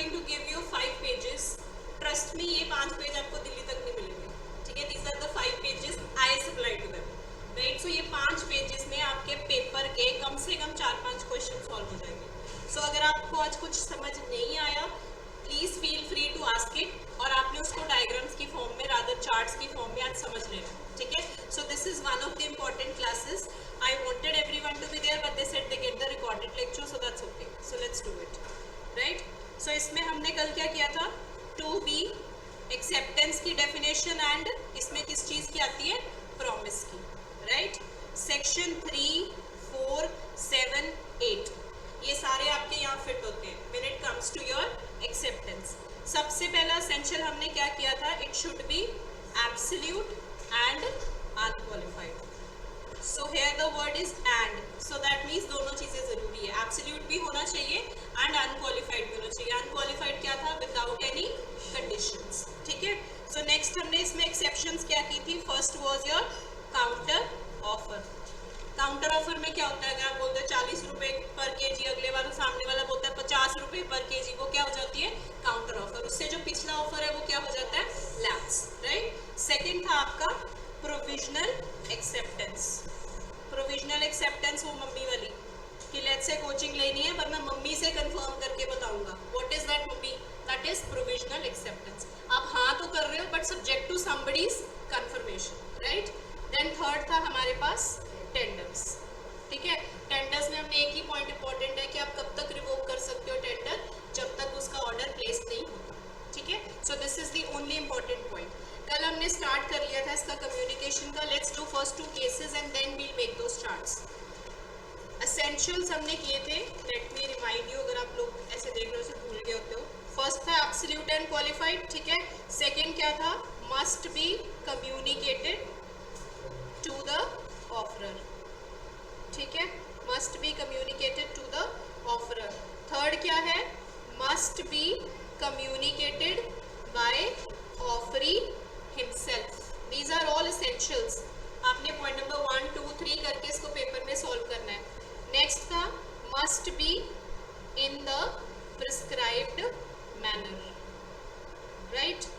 Going to give you 5 pages. Trust me, ये 5 page आपको दिल्ली तक नहीं मिलेंगे. ठीक है, these are the 5 pages I supply to them. Right, so ये 5 पेजेस में आपके पेपर के कम से कम 4-5 क्वेश्चन सॉल्व हो जाएंगे. सो अगर आपको आज कुछ समझ नहीं आया, please feel free to ask it, और आपने उसको डायग्राम्स की फॉर्म में, रादर चार्ट्स की फॉर्म में आज समझ लेना. ठीक है, so this is one of the important classes. I wanted everyone to be there, but they said they get the recorded lecture, so that's okay. So let's do it, right? So इसमें हमने कल क्या किया था? To be, acceptance की definition, and इसमें किस चीज़ की आती है? Promise की, right? Section 3, 4, 7, 8 ये सारे आपके यहाँ फिट होते हैं when it comes to your acceptance. सबसे पहला essential हमने क्या किया था? It should be absolute and unqualified. So here the word is and, so that means दोनों चीजें जरूरी है. Absolute भी होना चाहिए and unqualified भी होना चाहिए. Unqualified क्या था? Without any conditions. ठीक है. So next हमने इसमें exceptions क्या की थी? First was your counter offer. Counter offer में क्या होता है? अगर आप बोलते हैं 40 रुपए पर केजी, अगले वाला सामने वाला बोलता है 50 रुपए पर केजी, वो क्या हो जाती है? Counter offer. उससे जो पिछला ऑफर है वो क्या हो जाता है? लैप्स. राइट. सेकेंड था आपका प्रोविजनल एक्सेप्टेंस. प्रोविजनल एक्सेप्टेंस वो मम्मी वाली कि लेट्स से कोचिंग लेनी है पर मैं मम्मी से कंफर्म करके बताऊंगा. What is that mummy? That is provisional acceptance. आप हाँ तो कर रहे हो but subject to somebody's confirmation. Right. Then third था हमारे पास टेंडर्स. ठीक है. टेंडर्स में हमने एक ही पॉइंट इंपॉर्टेंट है कि आप कब तक रिवोक कर सकते हो टेंडर? जब तक उसका ऑर्डर प्लेस नहीं होता. ठीक है. So this is the only important point. कल हमने स्टार्ट कर लिया था इसका कम्युनिकेशन का. Let's do first 2 cases and then we'll make those charts. Essentials हमने किए थे. लेट मी रिमाइंड यू, अगर आप लोग ऐसे देख रहे हो तो भूल गए होते हो. फर्स्ट था एब्सोल्यूट एंड क्वालिफाइड. ठीक है. सेकंड क्या था? Must be communicated to the offerer. ठीक है. Must be communicated to the offerer. Third क्या है? Must be communicated by offeree himself. These are all essentials. आपने पॉइंट नंबर 1, 2, 3 करके इसको पेपर में सॉल्व करना है. नेक्स्ट था must be in the prescribed manner. right?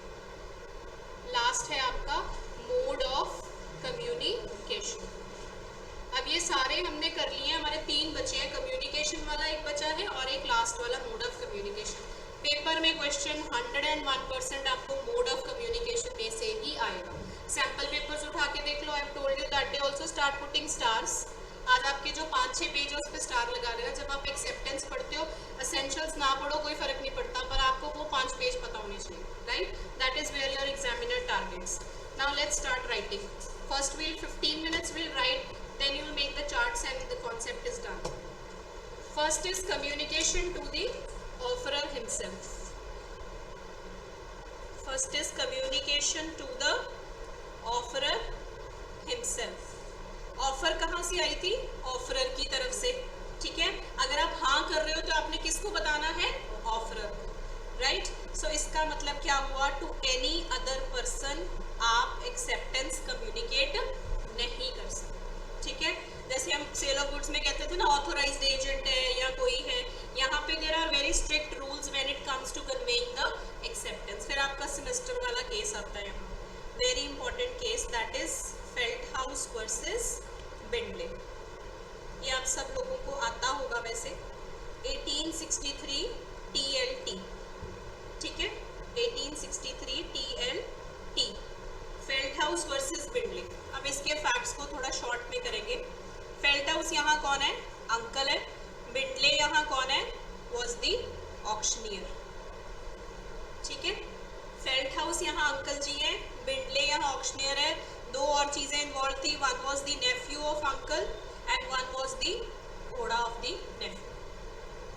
Last है आपका mode of communication. अब ये सारे हमने कर लिए हैं. हमारे 3 बचे हैं. कम्युनिकेशन वाला एक बचा है और एक लास्ट वाला मोड ऑफ कम्युनिकेशन. पेपर में क्वेश्चन 101% आपको मोड ऑफ कम्युनिकेशन में से ही आएगा. सैम्पल पेपर्स उठा के देख लो. I have told you that day also start putting stars. आज आपके जो 5-6 पेज है उस पर स्टार लगा देगा. जब आप एक्सेप्टेंस पढ़ते हो, एसेंशियल्स ना पढ़ो कोई फर्क नहीं पड़ता, पर आपको वो 5 पेज पता होने चाहिए. Right. That is where your examiner targets. Now let's start writing. First will 15 minutes will write, then you will make the charts and the concept is done. First is communication to the offerer himself. First is communication to the offerer himself. Offer कहाँ से आई थी? Offeror की तरफ से. ठीक है. अगर आप हाँ कर रहे हो तो आपने किसको बताना है? ऑफरर. राइट. सो इसका मतलब क्या हुआ? टू एनी अदर पर्सन आप एक्सेप्टेंस कम्युनिकेट नहीं कर सकते. ठीक है. जैसे हम सेल ऑफ गुड्स में कहते थे ना, ऑथोराइज्ड एजेंट है या कोई है. यहाँ पे there are very strict rules when it comes to conveying the acceptance. फिर आपका सेमेस्टर वाला केस आता है यहाँ, very important case, that is Felthouse versus Bindley. ये आप सब लोगों को आता होगा वैसे. 1863 TLT. ठीक है. 1863 TLT. Felthouse versus Bindley. अब इसके फैक्ट्स को थोड़ा शॉर्ट में करेंगे. फेल्ट हाउस यहाँ कौन है? अंकल है. बिंडले यहाँ कौन है? Was the auctioneer. ठीक है. फेल्ट हाउस यहाँ अंकल जी है, बिंडले यहाँ ऑक्शनियर है. 2 और चीजें इन्वॉल्व थी. One was the Neiphiu of uncle and one was the घोड़ा ऑफ दी नेफ्यू.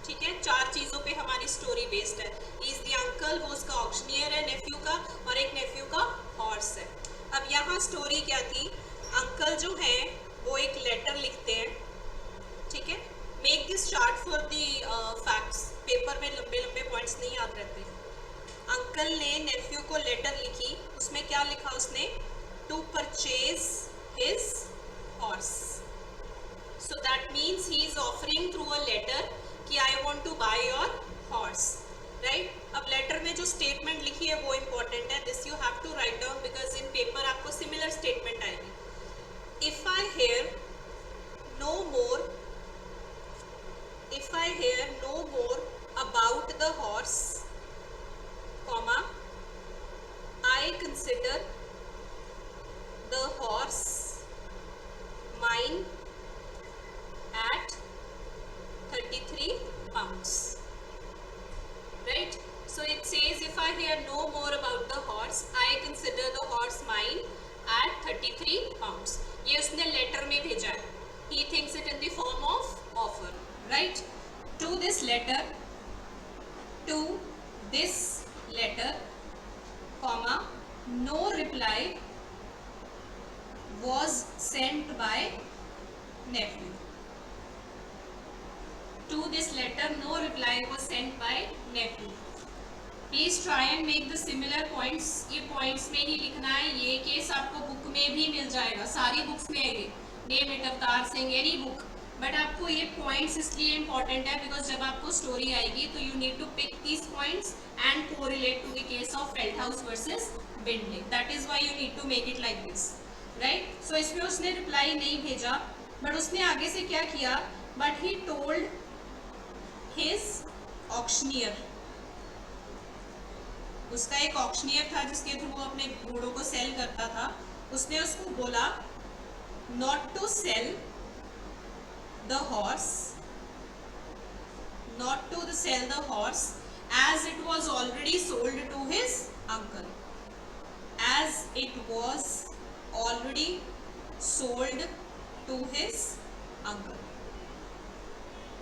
ठीक है. 4 चीजों पे हमारी स्टोरी बेस्ड है. इज दी अंकल, वो उसका ऑक्शनियर है नेफ्यू का, और एक नेफ्यू का हॉर्स है. अब यहाँ स्टोरी क्या थी? अंकल जो है वो एक लेटर लिखते हैं. ठीक है. Make this chart for the facts. Paper में लंबे लंबे पॉइंट्स नहीं याद रहते. अंकल ने नेफ्यू को लेटर लिखी. उसमें क्या लिखा उसने? To purchase his horse. So that means he is offering through a letter कि I want to buy your horse. Right. the horse, comma, I consider the horse mine at 33 pounds. Right? So it says if I hear no more about the horse, I consider the horse mine at 33 pounds. ये उसने letter में भेजा है. He thinks it in the form of offer. Right? To this letter, comma, no reply was sent by nephew. To this letter, no reply was sent by nephew. Please try and make the similar points. ये points में ही लिखना है. ये case आपको book में भी मिल जाएगा, सारी बुक्स में है ये. Name it Avtar Singh, any book. But आपको ये पॉइंट्स इसलिए इंपॉर्टेंट है बिकॉज जब आपको स्टोरी आएगी तो you need to pick these points and correlate to the case of Felthouse versus Bindley. That is why you need to make it like this. Right? So इसमें उसने reply नहीं भेजा, but उसने आगे से क्या किया, but he told his auctioneer. उसका एक ऑक्शनियर था जिसके थ्रू वो अपने घोड़ों को सेल करता था. उसने उसको बोला not to sell the horse, not to sell the horse as it was already sold to his uncle, as it was already sold to his uncle.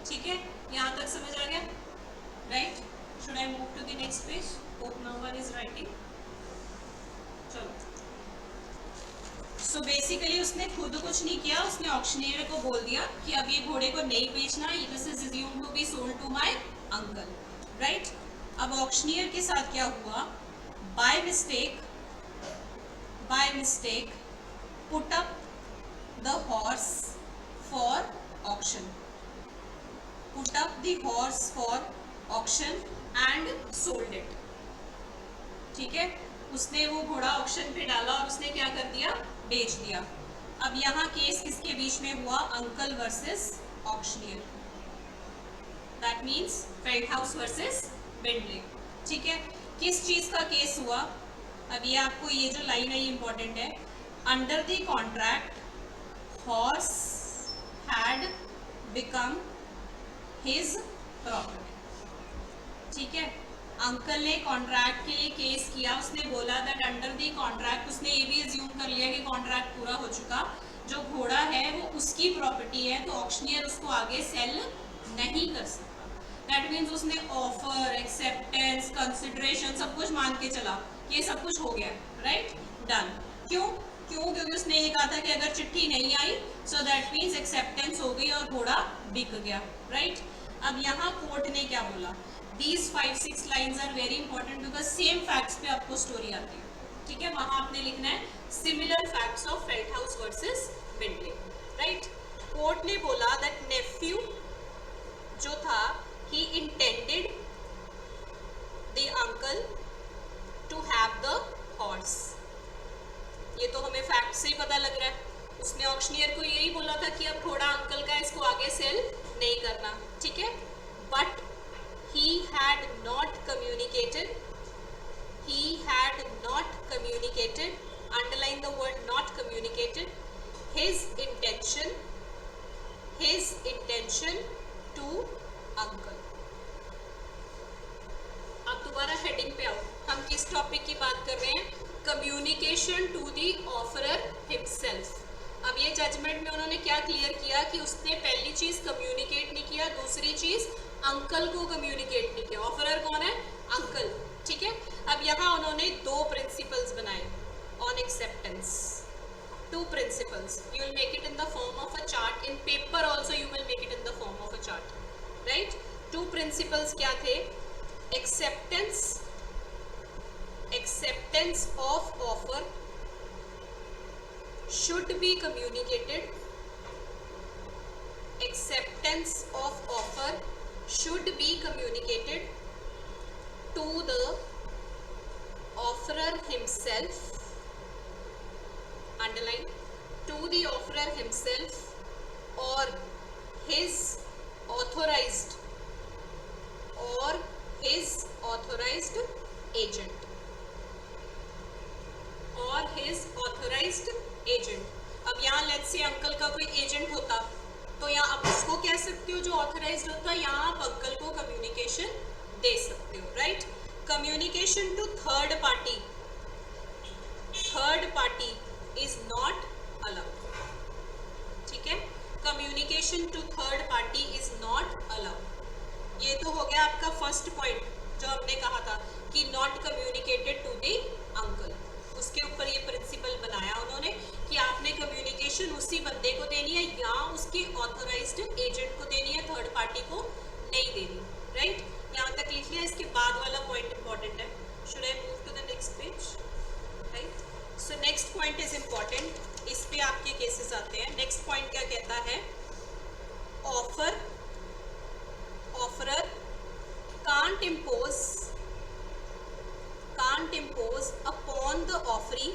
ठीक है, यहाँ तक समझ आ गया? Right? Should I move to the next page? Hope no one is writing. चलो. So basically उसने खुद कुछ नहीं किया, उसने ऑक्शनियर को बोल दिया कि अब ये घोड़े को नहीं बेचना, this is assumed to be sold to my uncle. Right? अब ऑक्शनियर के साथ क्या हुआ, by mistake put up the horse for auction, put up the horse for auction and sold it. ठीक है, उसने वो घोड़ा ऑक्शन पे डाला और उसने क्या कर दिया, बेच दिया. अब यहाँ केस किसके बीच में हुआ, uncle versus auctioneer. That means Felthouse versus Bindley. ठीक है, किस चीज का केस हुआ, अब ये आपको ये जो लाइन है ये इंपॉर्टेंट है. Under the contract horse had become his property. ठीक है, अंकल ने कॉन्ट्रैक्ट के लिए केस किया. उसने बोला दैट अंडर द कॉन्ट्रैक्ट, उसने ये भी अज्यूम कर लिया कि कॉन्ट्रैक्ट पूरा हो चुका, जो घोड़ा है वो उसकी प्रॉपर्टी है, तो ऑक्शनियर उसको आगे सेल नहीं कर सकता. दैट मीन्स उसने ऑफर, एक्सेप्टेंस, कंसिडरेशन सब कुछ मान के चला, ये सब कुछ हो गया. राइट? डन. क्यों? क्योंकि उसने ये कहा था कि अगर चिट्ठी नहीं आई सो दैट मीन्स एक्सेप्टेंस हो गई और घोड़ा बिक गया. राइट? अब यहाँ कोर्ट ने क्या बोला, these 5-6 lines are very important because same facts पे आपको स्टोरी आती है. ठीक है, वहाँ आपने लिखना है similar facts of Felthouse versus Bindley. Right? Court ने बोला that nephew जो था he intended the uncle to have the horse. ये तो हमें फैक्ट से ही पता लग रहा है. उसने ऑक्शनियर को यही बोला था कि अब घोड़ा अंकल का, इसको आगे सेल नहीं करना. ठीक है, but he had not communicated, underline the word not communicated, his intention to uncle. अब दोबारा हेडिंग पे आओ, हम किस टॉपिक की बात कर रहे हैं, communication to the offerer himself. अब ये जजमेंट में उन्होंने क्या क्लियर किया कि उसने पहली चीज कम्युनिकेट नहीं किया, दूसरी चीज अंकल को कम्युनिकेट नहीं किया. ऑफरर कौन है, अंकल. ठीक है, अब यहाँ उन्होंने 2 प्रिंसिपल्स बनाए on acceptance. 2 principles. You will make it in the form of a chart. In paper also you will make it in the form of a chart. Right? 2 principles क्या थे? Acceptance of offer should be communicated. Acceptance of offer should be communicated to the offerer himself. Underline, to the offerer himself or his authorized communication to third party is not allowed. ठीक है, communication to third party is not allowed. ये तो हो गया आपका first point जो हमने कहा था कि not communicated to the uncle. उसके ऊपर ये प्रिंसिपल बनाया उन्होंने कि आपने कम्युनिकेशन उसी बंदे को देनी है या उसके ऑथराइज्ड एजेंट को देनी है, थर्ड पार्टी को नहीं देनी. राइट, यहाँ तक लिख लिया. इसके बाद वाला पॉइंट इंपॉर्टेंट है. Should I move to the next page? Right, so next point is important. इस पे आपके केसेस आते हैं. नेक्स्ट पॉइंट क्या कहता है? Offeror can't impose upon the offeree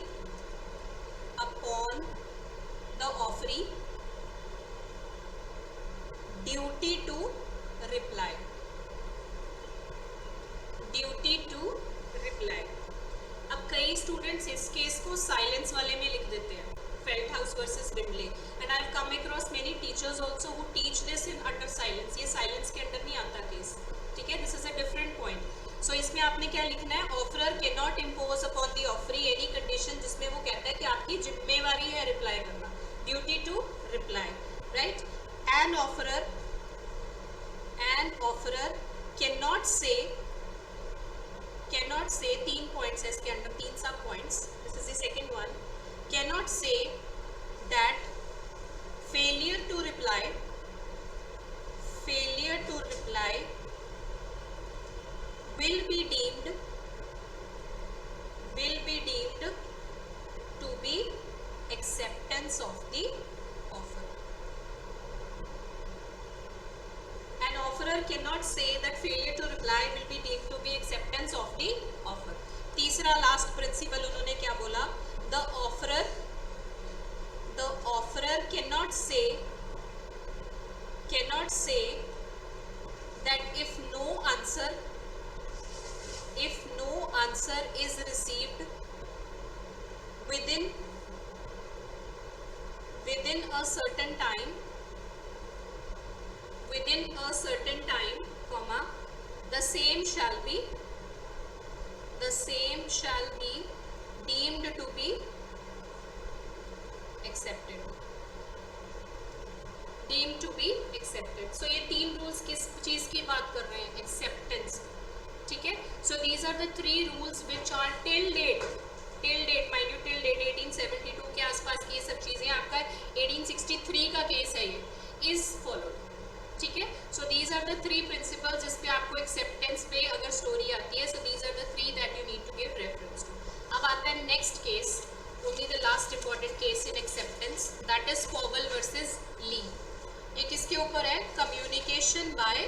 duty to reply. अब कई स्टूडेंट्स इस केस को साइलेंस वाले में लिख देते हैं, Felthouse versus Bindley, and I have come across many teachers also who teach this in under silence. ये साइलेंस के अंडर नहीं आता केस. ठीक है, this is a different point. So इसमें आपने क्या लिखना है? Offeror can not impose upon the offeree any condition जिसमें वो कहता है कि आपकी जिम्मेवारी है रिप्लाई करना, duty to reply. Right, an offerer can not say 3 points है इसके अंदर, 3 सब points. This is the second one. Can not say that failure to reply will be deemed to be acceptance of the offer. An offerer cannot say that failure to reply will be deemed to be acceptance of the offer. तीसरा last principal उन्होंने क्या बोला? The offerer cannot say that if no answer is received within a certain time, comma, the same shall be deemed to be accepted. So ये 3 rules किस चीज की बात कर रहे हैं? एक्सेप्टेंस. ठीक है, so these are the 3 rules which are till date mind you, till date 1872 के आसपास की ये सब चीजें. आपका 1863 का केस है, ये इज फॉलोड. ठीक है, so these are the 3 principles जिस पे आपको एक्सेप्टेंस पे अगर स्टोरी आती है. So these are the 3 that you need to give reference to. अब आता है next case, only the last important case in acceptance, that is Powell versus Lee. ये किसके ऊपर है? Communication by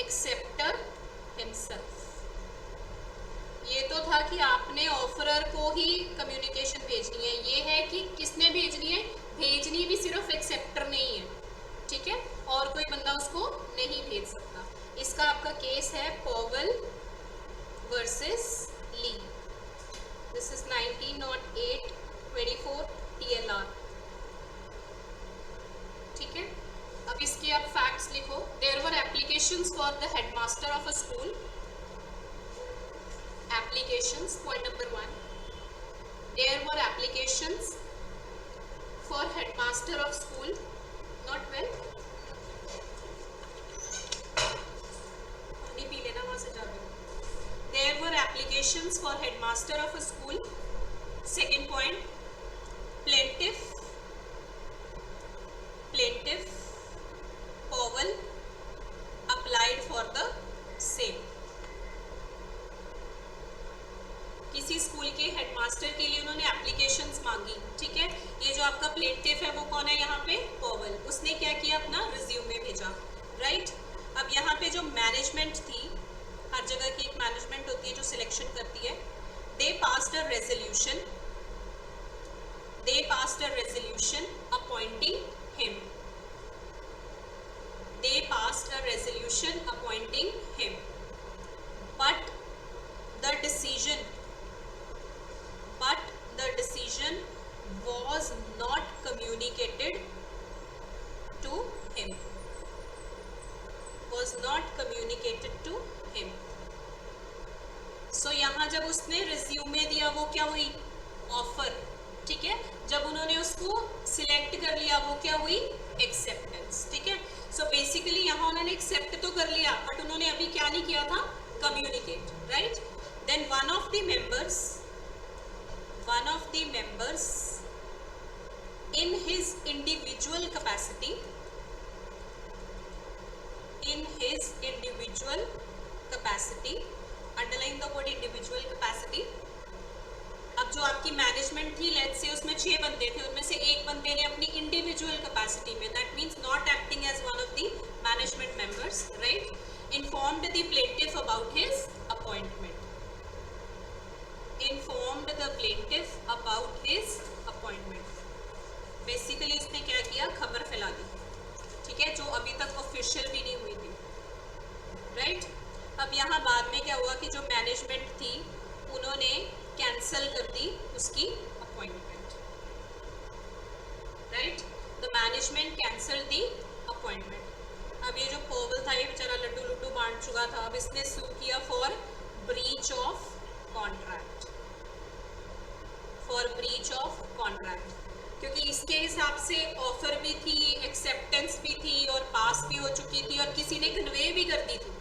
acceptor himself. ये तो था कि आपने ऑफरर को ही कम्युनिकेशन भेजनी है. ये है कि किसने भेजनी है? भेजनी भी सिर्फ एक्सेप्टर नहीं है. ठीक है, और कोई बंदा उसको नहीं भेज सकता. इसका आपका केस है Powell versus Lee. This is 1908-24 TLR. ठीक है, अब इसके आप फैक्ट्स लिखो. There were applications for the headmaster of a school. Applications, point number 1. There were applications for headmaster of school. Not well, पानी पी लेना वहां से जाके. There were applications for headmaster of a school. Second point, plaintiff Powell applied for the same. किसी school के headmaster के लिए उन्होंने एप्लीकेशंस मांगी. ठीक है, ये जो आपका प्लेंटिफ है वो कौन है यहाँ पे? पॉवल. उसने क्या किया? अपना रिज्यूमे भेजा. राइट, अब यहाँ पे जो मैनेजमेंट थी, हर जगह की एक मैनेजमेंट होती है जो सिलेक्शन करती है. They passed a resolution appointing him. They passed a resolution appointing him, but the decision was not communicated to him. जब उसने रिज्यूमे दिया वो क्या हुई, ऑफर, ठीक है। जब उन्होंने उसको सिलेक्ट कर लिया वो क्या हुई, एक्सेप्टेंस, ठीक है। सो बेसिकली यहाँ उन्होंने एक्सेप्ट तो कर लिया बट उन्होंने अभी क्या नहीं किया था, communicate, right. Then one of the members in his individual capacity, underline the word individual capacity। अब जो आपकी मैनेजमेंट थी, लेट्स से उसमें 6 बंदे थे, उनमें से एक बंदे ने अपनी इंडिविजुअल कैपेसिटी में, that means not acting as one of the management members, right, informed the plaintiff about his appointment, basically उसने क्या किया, खबर फैला दी, ठीक है, जो अभी तक ऑफिशियल भी नहीं हुई थी, राइट। अब यहाँ बाद में क्या हुआ कि जो मैनेजमेंट थी उन्होंने कैंसल कर दी उसकी appointment, right, the management cancel the appointment. अब ये जो पॉवल था ये बेचारा लड्डू लुड्डू बांट चुका था, अब इसने सू किया फॉर ब्रीच ऑफ कॉन्ट्रैक्ट, क्योंकि इसके हिसाब से ऑफर भी थी, एक्सेप्टेंस भी थी और पास भी हो चुकी थी और किसी ने कन्वे भी कर दी थी,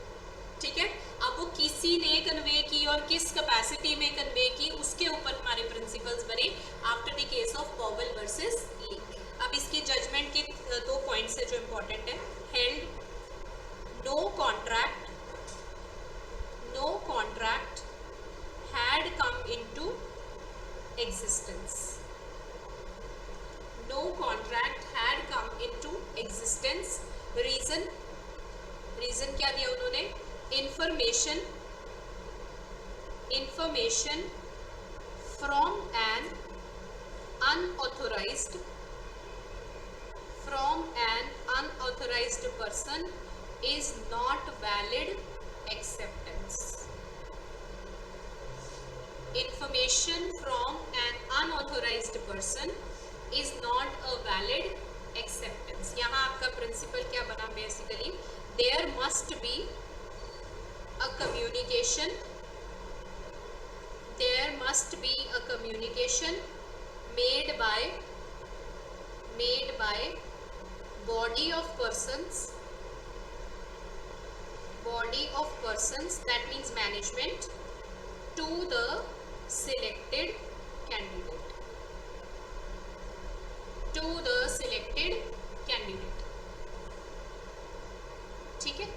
ठीक है। अब वो किसी ने कन्वे की और किस कैपेसिटी में कन्वे की, उसके ऊपर हमारे प्रिंसिपल्स बने after the case of Powell versus Lee. अब इसकी जजमेंट के 2 पॉइंट्स है जो इम्पोर्टेंट है। Held no contract had come into existence, no contract had come into existence। Reason क्या दिया उन्होंने, information from an unauthorized person is not valid acceptance। Information from an unauthorized person is not a valid acceptance। यहाँ आपका principal क्या बना, basically there must be a communication made by body of persons, that means management, to the selected candidate, ठीक है,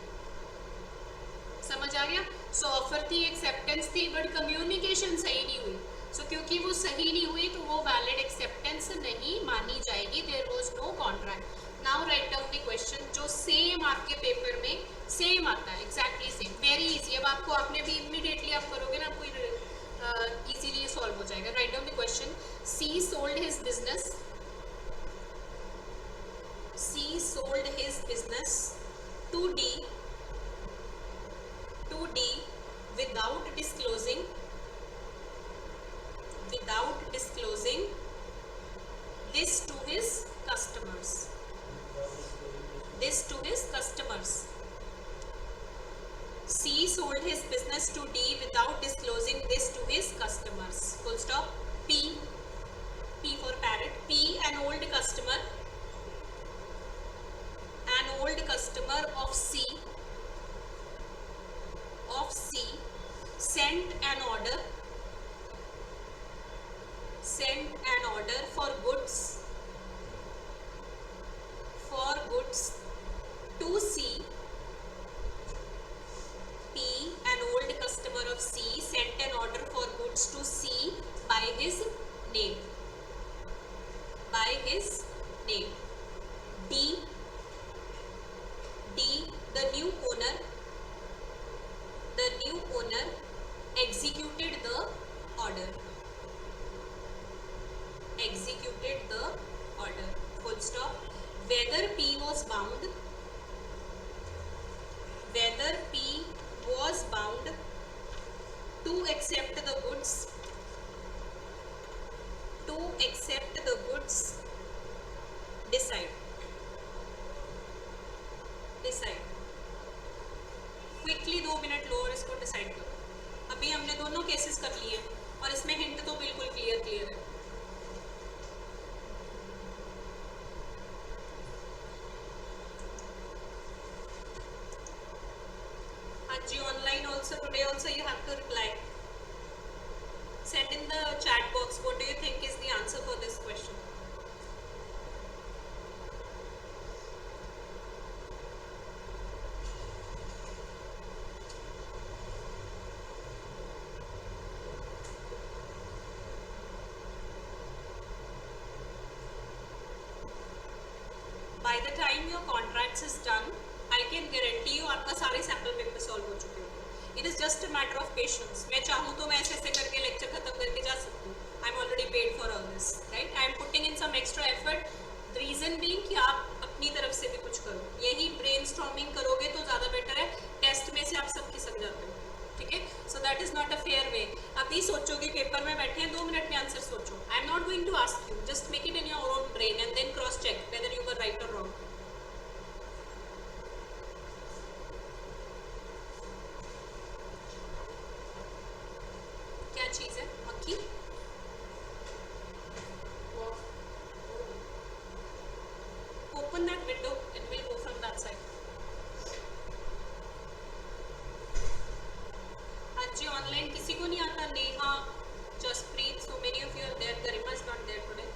समझ आ गया। सो offer थी, acceptance थी, बट कम्युनिकेशन सही नहीं हुई। सो क्योंकि वो सही नहीं हुई तो वो वैलिड एक्सेप्टेंस नहीं मानी जाएगी। There was no contract. Now write down the question जो सेम आपके पेपर में सेम आता है, एग्जैक्टली सेम, वेरी इजी। अब आपको आपने भी इमीडिएटली आप करोगे ना, आपको इजीली सॉल्व हो जाएगा। Write down the question. C sold his business to D without disclosing this to his customers. C sold his business to D without disclosing this to his customers. Full stop. P for parrot. P, an old customer of C sent an order for goods to C. P, an old customer of C, sent an order for goods to C by his name. D, the new owner executed the order. Full stop. Whether P was bound to accept the goods, decide. Quickly 2 minute low और इसको decide करो। अभी हमने दोनों cases कर नहीं है, और इसमें हिंट तो बिल्कुल क्लियर है। हाँ जी, online also today also you have to reply, send in the chat box what do you think is the answer for this question. By the time your contracts is done, I can guarantee you आपका सारे sample paper solve हो चुके होंगे. It is just a matter of patience. मैं चाहूँ तो मैं ऐसे करके लेक्चर खत्म करके जा सकती हूँ. I am already paid for all this, right? I am putting in some extra effort. The reason being कि आप अपनी तरफ से भी कुछ करो. यही brainstorming करोगे तो ज़्यादा बेटर है. टेस्ट में से आप सब खिसक जाते हो, ठीक है? So that is not a fair way. अभी सोचोगे पेपर में बैठे हैं 2 मिनट में आंसर सोचो. I am not going to ask you. Just make it in your own brain and then cross check whether you were right or wrong. क्या चीज़ है? मक्खी? Open that window and we'll go from that side. हाँ जी, online किसी को नहीं आता? Neha, Jasprit, so many of you are there. Garima is not there today.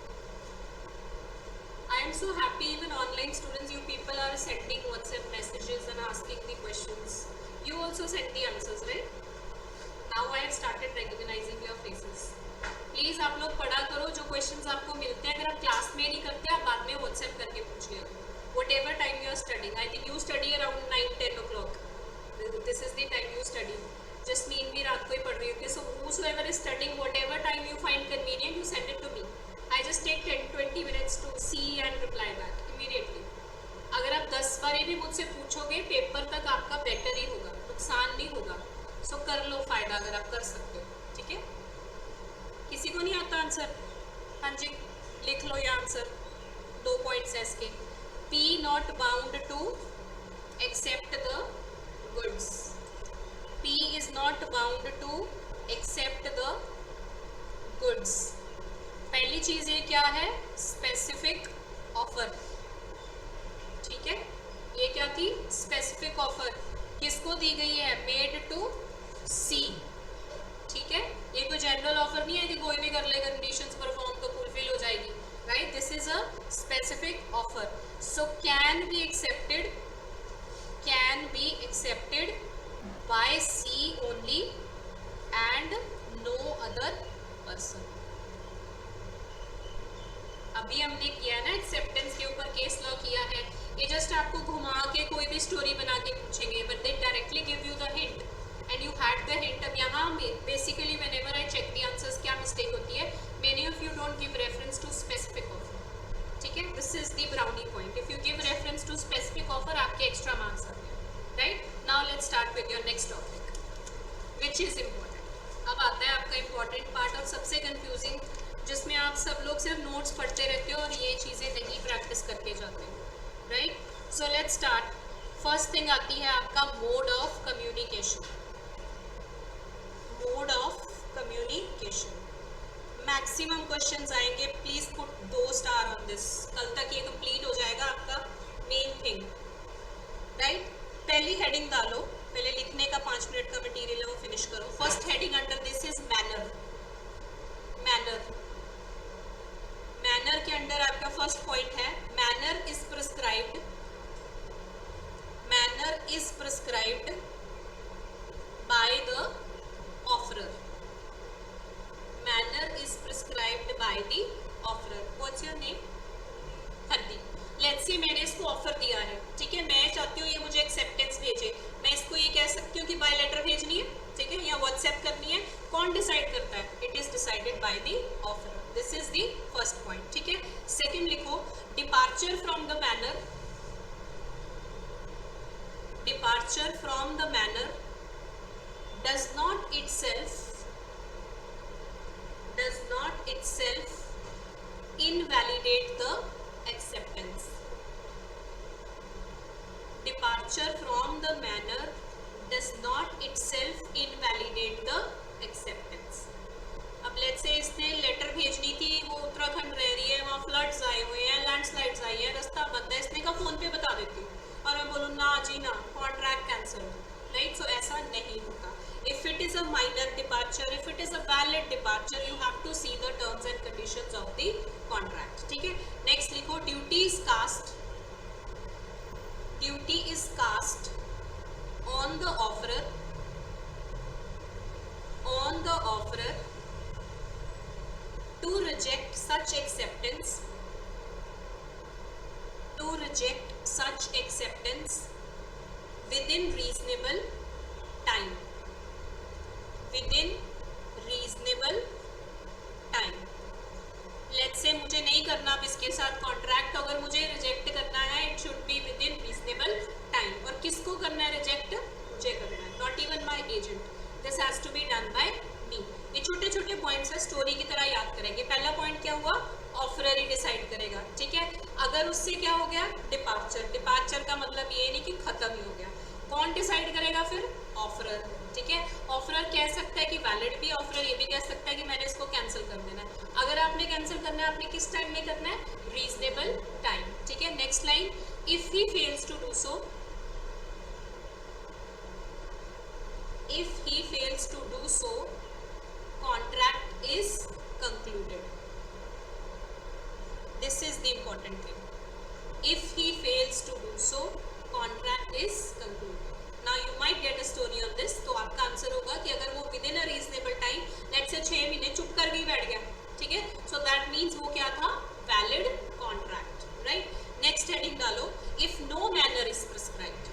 I am so happy even online students, you people are sending WhatsApp messages and asking the questions. You also send the answers, right? Now I have started recognizing your faces. Please आप लोग पढ़ा करो, जो questions आपको मिलते हैं अगर आप क्लास में नहीं करते आप बाद में WhatsApp करके पूछ लिया. Whatever time you are studying, I think you study around 9-10 o'clock. This is the time you study. Just नींद भी रात को ही पढ़ रही होती है. So whosoever is studying, whatever time you find convenient, you send it to me. I just take 10-20 minutes to see and reply back immediately. अगर आप 10 बारी भी मुझसे पूछोगे पेपर तक आपका बेटर ही होगा, नुकसान नहीं होगा. सो कर लो फायदा अगर आप कर सकते हो, ठीक है? किसी को नहीं आता आंसर? हाँ जी, लिख लो ये आंसर. 2 पॉइंट्स है इसके. P not bound to accept the goods. P is not bound to accept the goods. पहली चीज ये क्या है? स्पेसिफिक ऑफर, ठीक है? ये क्या थी? Specific offer. किसको दी गई है? मेड टू सी, ठीक है? ये कोई जनरल ऑफर नहीं है कि कोई भी कर ले, कंडीशंस परफॉर्म तो फुलफिल हो जाएगी, right? This is a specific offer. So can be accepted by C only and no other person. अभी हमने किया ना एक्सेप्टेंस के ऊपर केस लॉ किया है. ये जस्ट आपको घुमा के कोई भी स्टोरी बना के पूछेंगे, but they directly give you the hint and you had the hint. अब यहाँ basically whenever I check the answers क्या मिस्टेक होती है? Many of you don't give reference to specific offer, ठीक है? This is the brownie point. If you give reference to specific offer आपके extra marks आते हैं, right? Now let's start with your next topic which is important. अब आता है आपका important part और सबसे कंफ्यूजिंग, जिसमें आप सब लोग सिर्फ नोट्स पढ़ते रहते हो और ये चीज़ें नहीं प्रैक्टिस करके जाते हो, right? So let's start. First thing आती है आपका mode of communication. Mode of communication maximum questions आएंगे. Please put 2 star on this. कल तक ये कंप्लीट हो जाएगा आपका मेन थिंग, राइट? पहली हेडिंग डालो, पहले लिखने का 5 मिनट का मटेरियल है वो फिनिश करो. First heading under this is manner. Manner के अंडर आपका फर्स्ट पॉइंट है manner is prescribed. Manner is prescribed by the offeror. Manner is prescribed by the offeror. What's your name? Hardeep. Let's see मैंने इसको offer दिया है, ठीक है? मैं चाहती हूँ ये मुझे एक्सेप्टेंस भेजे. मैं इसको ये कह सकती हूँ कि बाय लेटर भेजनी है, ठीक है, या व्हाट्सएप करनी है. कौन डिसाइड करता है? It is decided by the offeror. This is the first point, ठीक है? सेकंड लिखो departure from the manner. Departure from the manner does not itself invalidate the acceptance. Departure from the manner does not itself invalidate the acceptance. departure. If it is a valid departure, you have to see the terms and conditions of the contract. ठीक है, next लिखो duty is cast. Duty is cast on the offerer to reject such acceptance within reasonable time. Let's say मुझे नहीं करना अब इसके साथ contract, अगर मुझे रिजेक्ट करना है it should be within reasonable time. और किसको करना है रिजेक्ट? मुझे करना है, not even my agent. This has to be done by me. ये छोटे छोटे पॉइंट्स है, स्टोरी की तरह याद करेंगे. पहला पॉइंट क्या हुआ? ऑफरर ही डिसाइड करेगा. ठीक है, अगर उससे क्या हो गया? डिपार्चर. डिपार्चर का मतलब ये नहीं कि खत्म ही हो गया. कौन डिसाइड करेगा फिर? ऑफरर. ठीक है, ऑफरर कह सकता है कि वैलिड भी, ऑफरर ये भी कह सकता है कि मैंने इसको कैंसिल कर देना है. अगर आपने कैंसिल करना है, आपने किस टाइम में करना है? Reasonable time. ठीक है, next line, if he fails to do so, contract is concluded. This is the important thing. If he fails to do so, contract is concluded. Now you might get a story on this. तो आपका answer होगा कि अगर वो within a reasonable time, let's say 6 महीने चुप कर भी बैठ गया, ठीक है, so that means वो क्या था? Valid contract, right? Next heading डालो, if no manner is prescribed.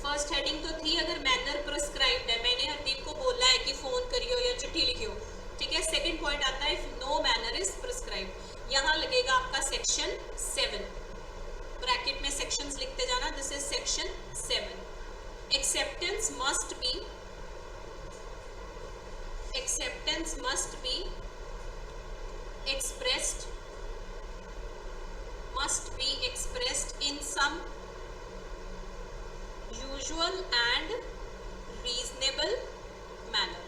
First heading तो थी अगर मैनर प्रिस्क्राइब्ड है, मैंने हरदीप को बोला है कि फोन करियो या चिट्ठी लिखियो. ठीक है, सेकंड पॉइंट आता है if no manner is prescribed. यहाँ लगेगा आपका सेक्शन 7. ब्रैकेट में सेक्शंस लिखते जाना. This is section 7. Acceptance must be expressed in some usual and reasonable manner.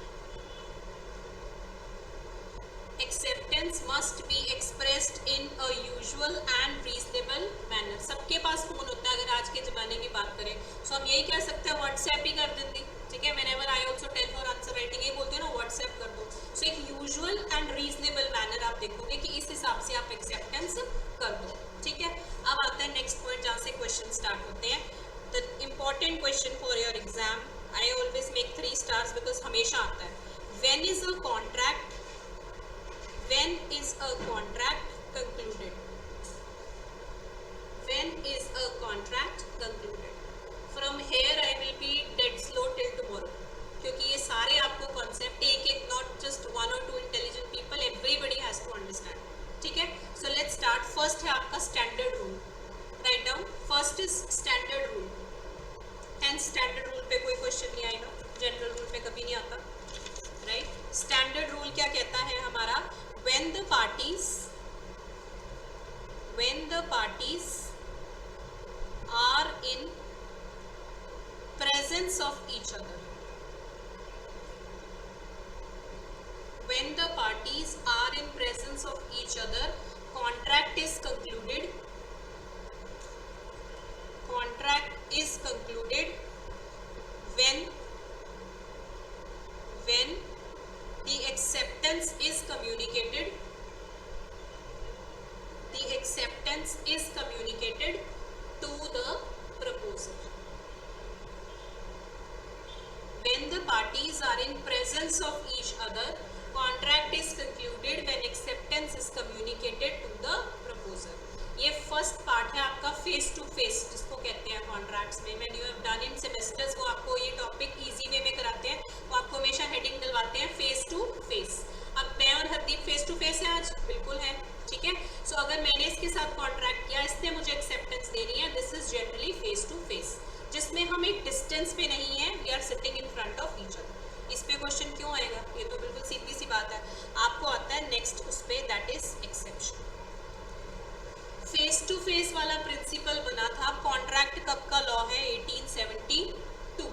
Acceptance must be expressed in a usual and reasonable manner. सबके पास phone होता है अगर आज के ज़माने की बात करें, सो हम यही कह सकते हैं व्हाट्सएप ही कर देंगे. ठीक है, whenever I also tell for answer writing ये बोलते हो ना व्हाट्सएप कर दो. सो एक यूजुअल एंड रीजनेबल मैनर आप देखोगे कि इस हिसाब से आप एक्सेप्टेंस कर दो. ठीक है, अब आता है नेक्स्ट पॉइंट जहाँ से क्वेश्चन स्टार्ट होते हैं. The important question for your exam, I always make 3 stars because हमेशा आता है. When is a contract concluded? When is a contract concluded? From here I will be dead slow till tomorrow, क्योंकि ये सारे आपको concept एक not just 1 or 2 intelligent people, everybody has to understand. ठीक है, so let's start. First है आपका standard rule. Write down. First is standard rule. Hence standard rule पे कोई क्वेश्चन नहीं आएगा, जनरल रूल पे कभी नहीं आता, राइट? स्टैंडर्ड रूल क्या कहता है हमारा? when the parties are in presence of each other, contract is concluded when the acceptance is communicated to the proposer. When the parties are in presence of each other, contract is concluded when acceptance is communicated to the proposer. ये first part है आपका face to face जिसको कहते हैं contracts में. When you have done in semesters वो आपको ये टॉपिक इजी वे में कराते हैं, वो आपको हमेशा हेडिंग डलवाते हैं फेस टू फेस. अब मैं और हरदीप फेस टू फेस है आज, बिल्कुल है. ठीक है, सो अगर मैंने इसके साथ कॉन्ट्रैक्ट किया, इसने मुझे एक्सेप्टेंस देनी है, this is generally face to face, जिसमें हम एक डिस्टेंस पे नहीं है, we are sitting in front of each other. इस पे क्वेश्चन क्यों आएगा? ये तो बिल्कुल सीधी सी बात है. आपको आता है नेक्स्ट उस पे, that is exception. Face to face वाला प्रिंसिपल बना था. कॉन्ट्रैक्ट कब का लॉ है? 1872.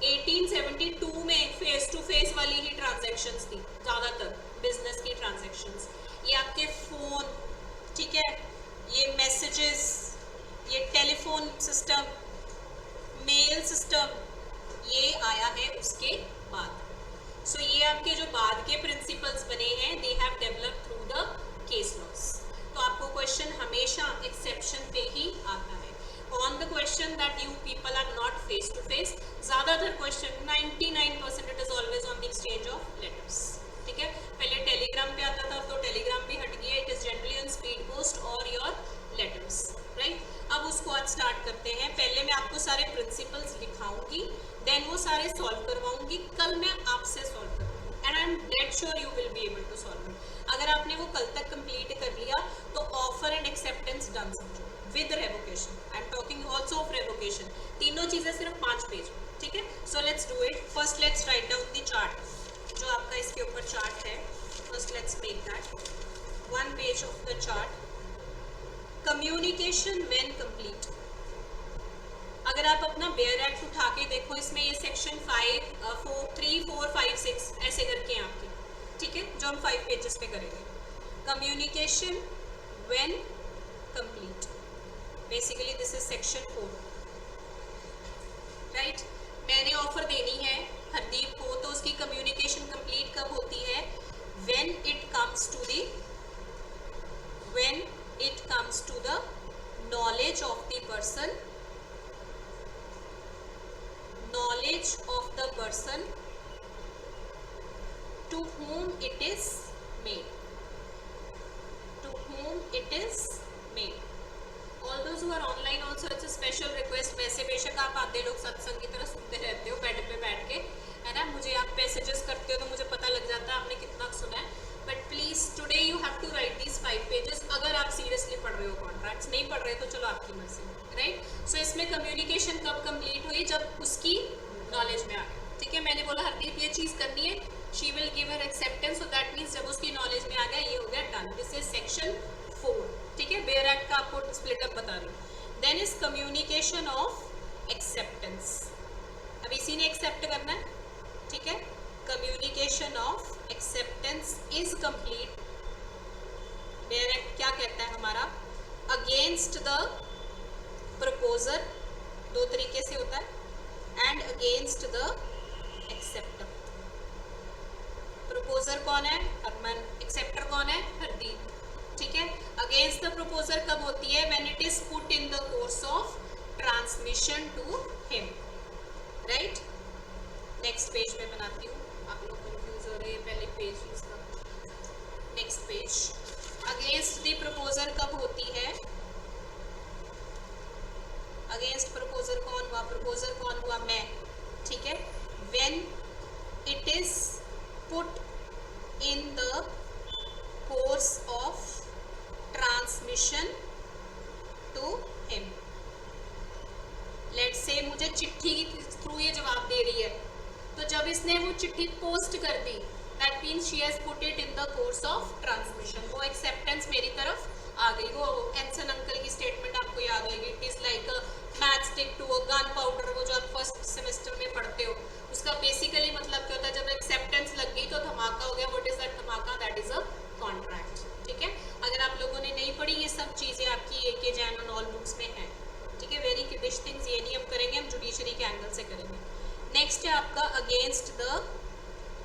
1872 में फेस टू फेस वाली ही ट्रांजैक्शंस थी ज़्यादातर, बिजनेस की ट्रांजैक्शंस. ये आपके फ़ोन, ठीक है, ये मैसेजेस, ये टेलीफोन सिस्टम, मेल सिस्टम, ये आया है उसके बाद. So question that you people are not face to face. ज़्यादातर question 99% it is always on the exchange of letters. ठीक है, पहले टेलीग्राम पे आता था, तो टेलीग्राम भी हट गया. It is generally on speed post और योर लेटर्स, राइट. अब उसको आज स्टार्ट करते हैं. पहले मैं आपको सारे प्रिंसिपल्स लिखाऊंगी, देन वो सारे सॉल्व करवाऊंगी. कल मैं आपसे सॉल्व करूंगी and I am dead sure you will be able to solve it. अगर आपने वो कल तक कंप्लीट कर लिया तो ऑफर एंड एक्सेप्टेंस डन समझो with revocation. I am talking also of revocation. तीनों चीजें सिर्फ 5 पेज. ठीक है, so let's do it. First let's write down the chart. जो आपका इसके ऊपर चार्ट है, first let's make that 1 page of the chart. Communication when complete. अगर आप अपना बेयर एक्ट उठा के देखो, इसमें ये सेक्शन 5, 4, 3, 4, 5, 6 ऐसे करके हैं आपके. ठीक है, जो हम 5 पेजेस पे करेंगे. Communication when complete, basically this is section 4, right. मैंने ऑफर देनी है हरदीप को, तो उसकी कम्युनिकेशन कंप्लीट कब होती है? When it comes to the knowledge of the person to whom it is made. All those who are online also, it's a special request. वैसे बेशक आप आधे लोग सत्संग की तरह सुनते रहते हो बेड पे बैठ के, है ना. मुझे आप मैसेजेस करते हो तो मुझे पता लग जाता है आपने कितना सुना है. But please today you have to write these 5 pages. अगर आप सीरियसली पढ़ रहे हो कॉन्ट्रैक्ट्स, नहीं पढ़ रहे तो चलो आपकी मर्जी, राइट. सो इसमें कम्युनिकेशन कब कंप्लीट हुई? जब उसकी नॉलेज में आ गया. ठीक है, मैंने बोला हरदीप ये चीज़ करनी है, she will give her acceptance. So that means जब उसकी नॉलेज में आ गया, ये हो गया डन. This is section 4. ठीक है, बेयर एक्ट का आपको स्प्लिट अप बता रही हूँ. Then is communication of acceptance. अब इसी ने एक्सेप्ट करना है. ठीक है, communication of acceptance is complete. Bare act क्या कहता है हमारा? अगेंस्ट द प्रपोजर, 2 तरीके से होता है, and against the acceptor. Proposer कौन है? हरमन. एक्सेप्टर कौन है? हरदीप. ठीक है, अगेंस्ट द प्रपोजर कब होती है? When it is put in the course of transmission to him, right. Next page में बनाती हूँ, आप लोग कंफ्यूज हो रहे हैं. पहले पेज इसका, next page. Against the proposer कब होती है? अगेंस्ट प्रपोजर कौन हुआ? प्रपोजर कौन हुआ? मैं. ठीक है, when it is put in the course of transmission to him. Let's say मुझे चिट्ठी के थ्रू ये जवाब दे रही है, तो जब इसने वो चिट्ठी पोस्ट कर दी, that means she has put it in the course of transmission. वो एक्सेप्टेंस मेरी तरफ आ गई. वो एंसन अंकल की स्टेटमेंट आपको याद होगी, it is like a matchstick to a gunpowder. वो जो आप फर्स्ट सेमेस्टर में पढ़ते हो, उसका बेसिकली मतलब क्या होता है? जब एक्सेप्टेंस लग गई तो धमाका हो गया. व्हाट इज दैट धमाका? That is a contract. ठीक है, अगर आप लोगों ने नहीं पढ़ी, ये सब चीज़ें आपकी AK जैन और ऑल बुक्स में हैं. ठीक है, वेरी किडिश थिंग्स ये नहीं हम करेंगे, हम जुडिशरी के एंगल से करेंगे. नेक्स्ट है आपका against the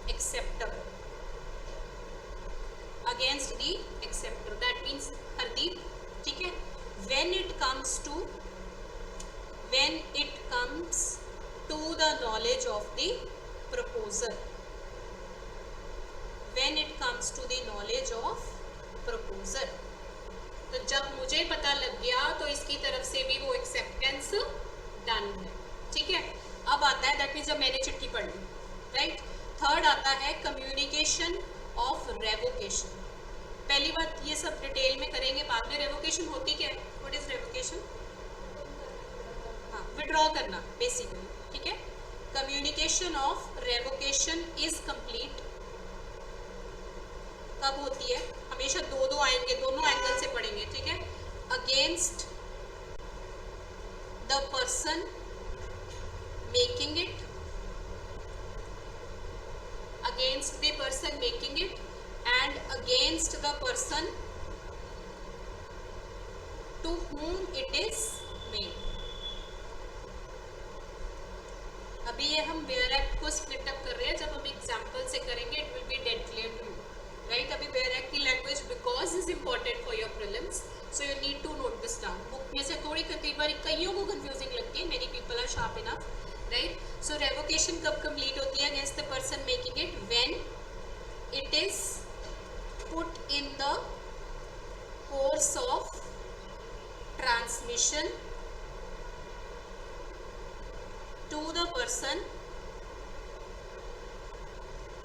acceptor. Against the acceptor, that means Hardeep. ठीक है, when it comes to the knowledge of the proposer. When it comes to the knowledge of proposer, तो जब मुझे पता लग गया तो इसकी तरफ से भी वो एक्सेप्टेंस डन है. ठीक है, अब आता है दैट मीन्स जब मैंने चिट्ठी पढ़ ली, राइट. थर्ड आता है कम्युनिकेशन ऑफ रेवोकेशन. पहली बात ये सब डिटेल में करेंगे, बाद में रेवोकेशन होती क्या है? What is revocation? हाँ, विड्रॉ करना बेसिकली. ठीक है, communication of revocation is complete कब होती है? हमेशा 2 आएंगे, दोनों एंगल से पढ़ेंगे. ठीक है, against the person making it, against the person making it and against the person to whom it is made. अभी ये हम बेयर एक्ट को स्प्लिट अप कर रहे हैं. जब हम एग्जाम्पल से करेंगे it will be dead clear to you, right. अभी बेयर एक्ट की language because is important for your prelims, so you need to note this down. Book में से थोड़ी कई बार कईयों को कंफ्यूजिंग लगती है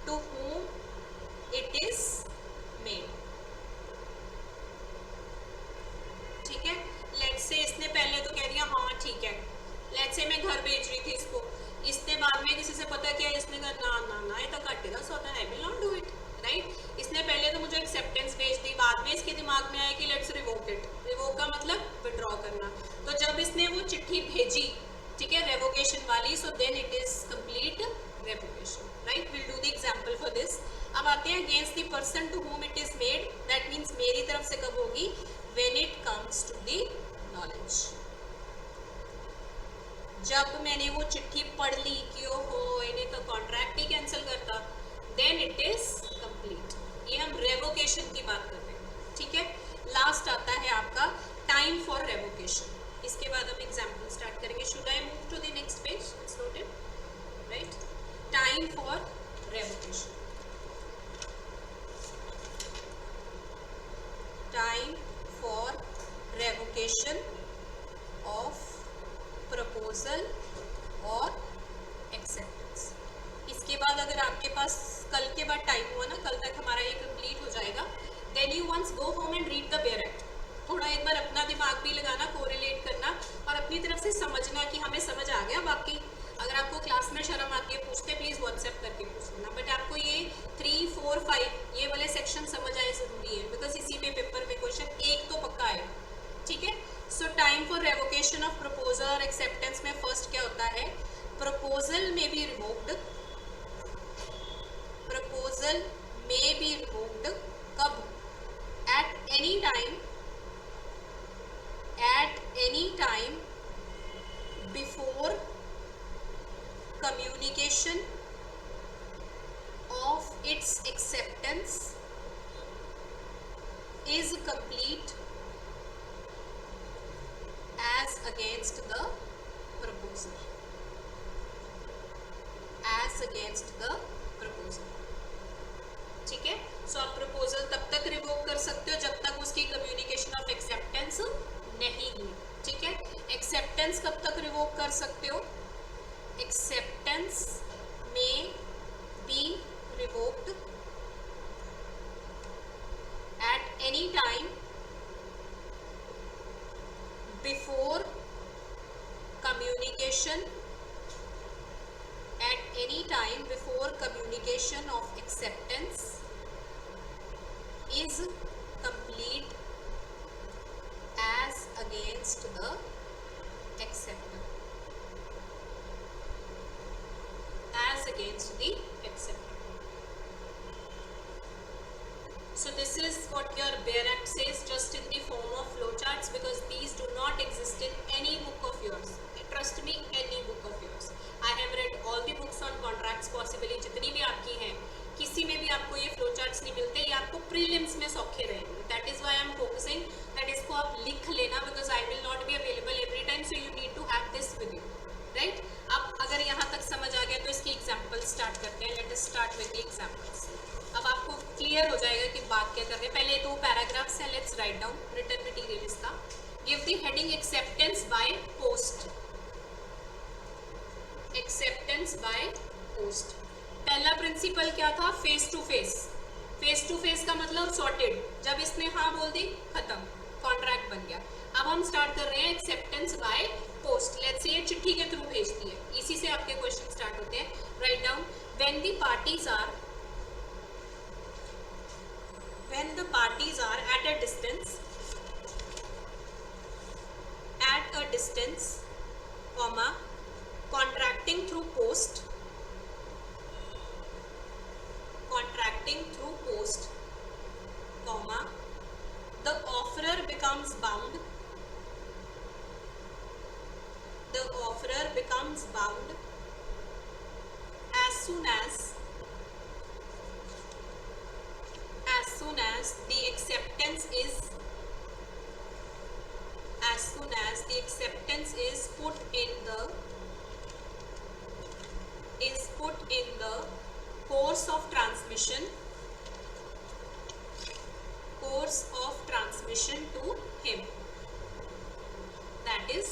to whom it is made. ठीक है, लेट्स से इसने पहले तो कह दिया हाँ ठीक है, लेट्स से मैं घर बेच रही थी इसको, इसने बाद में किसी से पता किया, इसने कहा ना ना ना ये तो घट रहा सौदा, I will not do it, right. इसने पहले तो मुझे एक्सेप्टेंस भेज दी, बाद में इसके दिमाग में आया कि लेट्स रिवोक इट, रिवोक का मतलब विड्रॉ करना। तो जब इसने वो चिट्ठी भेजी, ठीक है, रेवोकेशन वाली, so then it is complete revocation, right. Will do the example for this. अब आते हैं against the person to whom it is made, that means मेरी तरफ से कब होगी, when it comes to the knowledge. जब मैंने वो चिट्ठी पढ़ ली कि ओहो इन्हें तो कॉन्ट्रैक्ट ही कैंसिल करता, देन इट इज कंप्लीट। ये हम रेवोकेशन की बात कर रहे हैं, ठीक है। लास्ट आता है आपका टाइम फॉर रेवोकेशन, इसके बाद हम एग्जांपल स्टार्ट करेंगे। Should I move to the next page, it's noted, right. Time for revocation, time for revocation of proposal और एक्सेप्टेंस। इसके बाद अगर आपके पास कल के बाद टाइम हुआ ना, कल तक हमारा ये कंप्लीट हो जाएगा, then you once go home and read the bare act. थोड़ा एक बार अपना दिमाग भी लगाना, कोरिलेट करना और अपनी तरफ से समझना कि हमें समझ आ गया। बाकी अगर आपको क्लास में शर्म आती है पूछते, प्लीज़ व्हाट्सएप करके पूछ लेना, बट आपको ये 3, 4, 5 ये वाले सेक्शन समझ आए ज़रूरी है, बिकॉज इसी में पेपर में क्वेश्चन एक तो पक्का आएगा, ठीक है। सो time for revocation of proposal और एक्सेप्टेंस में फर्स्ट क्या होता है, प्रपोजल में बी रिवोक्ड, प्रपोजल में बी रिवोक्ड कब, eight any time, at any time before communication of its acceptance is complete as against the proposal, as against the proposal, ठीक है। सो आप प्रपोजल तब तक रिवोक कर सकते हो जब तक उसकी कम्युनिकेशन ऑफ एक्सेप्टेंस नहीं हुई, ठीक है। एक्सेप्टेंस कब तक रिवोक कर सकते हो, एक्सेप्टेंस में be revoked at any time before communication, at any time before communication of acceptance is complete as against the acceptor, as against the acceptor. So this is what your Bear Act says, just in the form of flowcharts, because these do not exist in any book of yours. Trust me, any book of yours. I have read all the books on contracts possibly, जितनी भी आपकी हैं, किसी में भी आपको ये flowcharts नहीं मिलते, ये आपको prelims में सौखे रहेंगे। That is why I am focusing that इसको आप लिख लेना, because I will not be available every time, so you need to have this with you, right? अब अगर यहाँ तक समझ आ गया तो इसकी एग्जाम्पल स्टार्ट करते हैं। Let us start with the examples. अब आपको क्लियर हो जाएगा कि बात क्या कर रहे हैं। पहले तो पैराग्राफ्स हैं, let's write down written material इसका। Give the heading acceptance by post, acceptance by post. पहला प्रिंसिपल क्या था, face to face. Face to face का मतलब सॉर्टेड, जब इसने हाँ बोल दी खत्म, कॉन्ट्रैक्ट बन गया। अब हम स्टार्ट कर रहे हैं acceptance by post. Let's say ये चिट्ठी के थ्रू भेजती है, इसी से आपके क्वेश्चन स्टार्ट होते हैं। Write down, when the parties are, when the parties are at a distance, comma, contracting through post, comma, the offerer becomes bound, as soon as the acceptance is put in the course of transmission to him, that is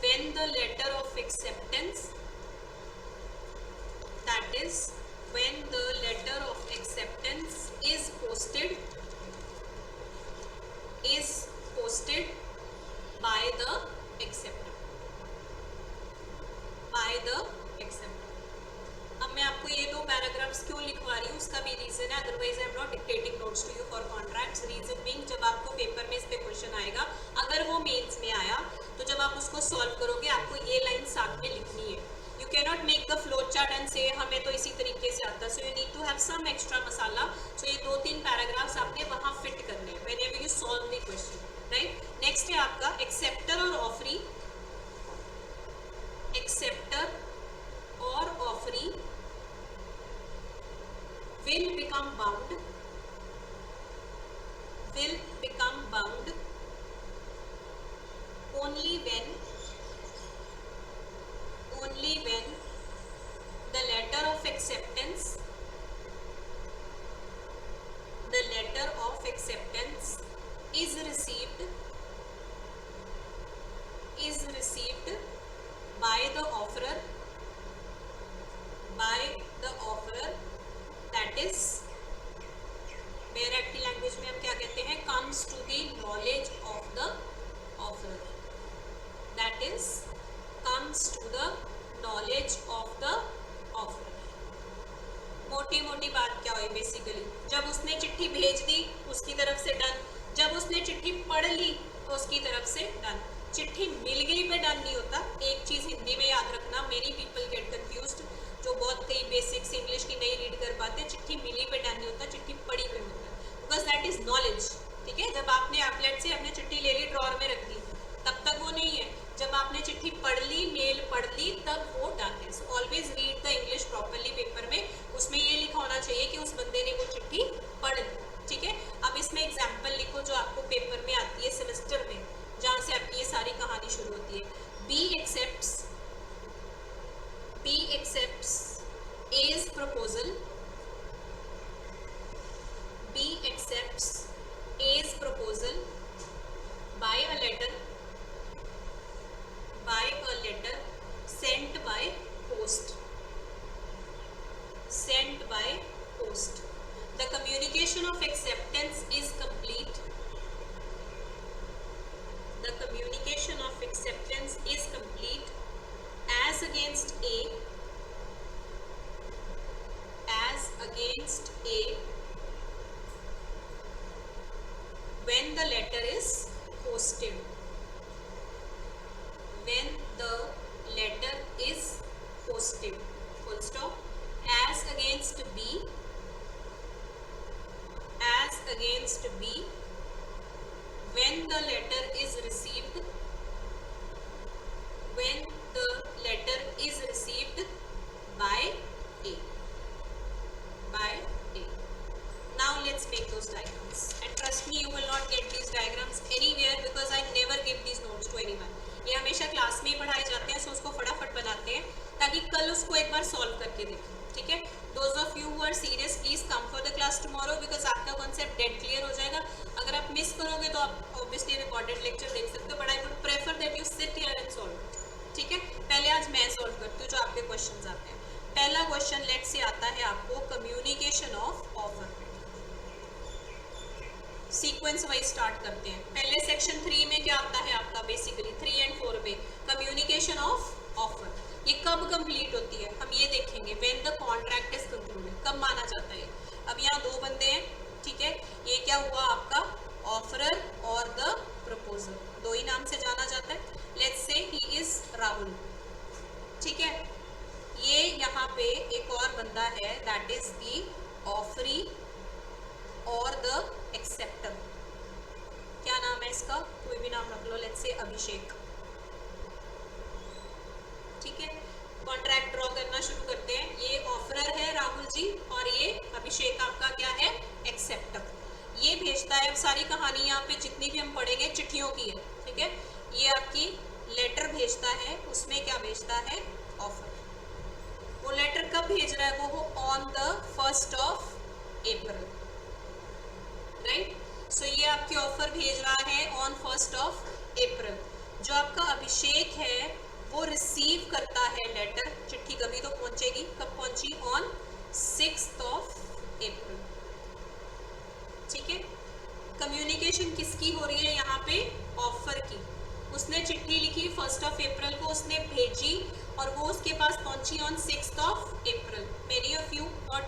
when the letter of acceptance paragraphs क्यों लिखवा रही हूँ उसका भी reason है, otherwise I am not dictating notes to you for contracts. Reason being, जब आपको paper में इस पे क्वेश्चन आएगा, अगर वो मेंस में आया तो जब आप उसको सॉल्व करोगे आपको ये लाइन साथ में लिखनी है। You can not make the flow chart and से हमें तो इसी तरीके से आता है, so you need to have some extra masala. So ये 2-3 पैराग्राफ्स आपने वहाँ फिट करने हैं whenever you solve the question, right. Next है आपका एक्सेप्टर और ऑफरी। एक्सेप्टर और offeree will become bound only when the letter of acceptance is received by the offerer, that is direct language में हम क्या कहते हैं, comes to the knowledge of the offerer, that is comes to the knowledge of the offerer। मोटी मोटी बात क्या हुई बेसिकली, जब उसने चिट्ठी भेज दी उसकी तरफ से डन, जब उसने चिट्ठी पढ़ ली तो उसकी तरफ से डन। चिट्ठी मिल गई पे डन नहीं होता। एक चीज हिंदी में याद रखना, मेनी पीपल गेट कंफ्यूज्ड, जो बहुत कई बेसिक्स इंग्लिश की नहीं रीड कर पाते, चिट्ठी मिली पे डन नहीं होता, चिट्ठी पढ़ी पे होता है, बिकॉज दैट इज नॉलेज। ठीक है, जब आपने एप्लेट से अपने चिट्ठी ले ली ड्रॉर में रख दी तब तक वो नहीं है, जब आपने चिट्ठी पढ़ ली, मेल पढ़ ली, तब वो डन है। So always read the English properly paper में, उसमें ये लिखा होना चाहिए कि उस बंदे ने वो चिट्ठी पढ़ ली। ठीक है, अब इसमें एग्जाम्पल लिखो जो आपको पेपर में आती है सेमेस्टर में, जहाँ से आपकी ये सारी कहानी शुरू होती है। B accepts A's proposal by a letter sent by post. The communication of acceptance is complete. As against A when the letter is posted. Full stop. As against B when the letter is received by A. Now let's make those diagrams, and trust me, you will not get these diagrams anywhere because I never give these notes to anyone. ये हमेशा class में ही पढ़ाए जाते हैं, सो उसको फटाफट बनाते हैं ताकि कल उसको एक बार सॉल्व करके देखें। ठीक है, those of you who are serious please come for the class tomorrow because आपका कॉन्सेप्ट डेड क्लियर हो जाएगा। अगर आप मिस करोगे तो आप ऑब्वियसली रिकॉर्डेड लेक्चर देख सकते हो, but I would prefer that you sit here and solve. ठीक है, पहले आज मैं सॉल्व करती हूँ जो आपके क्वेश्चंस आते हैं। पहला क्वेश्चन लेट से आता है आपको communication of offer. Sequence wise start करते हैं। पहले सेक्शन 3 में क्या आता है आपका, बेसिकली 3 and 4 में कम्युनिकेशन ऑफ ऑफर। ये कब कंप्लीट होती है हम ये देखेंगे, when the contract is concluded, कब माना जाता है। अब यहाँ दो बंदे हैं, ठीक है, ये क्या हुआ आपका ऑफरर और द प्रपोजर, दो ही नाम से जाना जाता है। Let's say he is Rahul, ठीक है, ये यहाँ पे एक और बंदा है दैट इज द ऑफरी और द एक्सेप्टर। क्या नाम है इसका, कोई भी नाम रख लो, लेट्स से अभिषेक। ठीक है, कॉन्ट्रैक्ट ड्रॉ करना शुरू करते हैं। ये ऑफरर है राहुल जी और ये अभिषेक आपका क्या है, एक्सेप्टर। ये भेजता है, अब सारी कहानी यहाँ पे जितनी भी हम पढ़ेंगे चिट्ठियों की है। ठीक है, ये आपकी लेटर भेजता है, उसमें क्या भेजता है, ऑफर। वो लेटर कब भेज रहा है, वो on the 1st of April, right. So ये आपकी ऑफर भेज रहा है ऑन 1st of April। जो आपका अभिषेक है वो रिसीव करता है लेटर, चिट्ठी कभी तो पहुंचेगी, कब पहुंची, ऑन 6th of April। ठीक है, कम्युनिकेशन किसकी हो रही है यहाँ पे, ऑफर की। उसने चिट्ठी लिखी 1st of April को, उसने भेजी और वो उसके पास पहुंची on 6th of April। Many of you और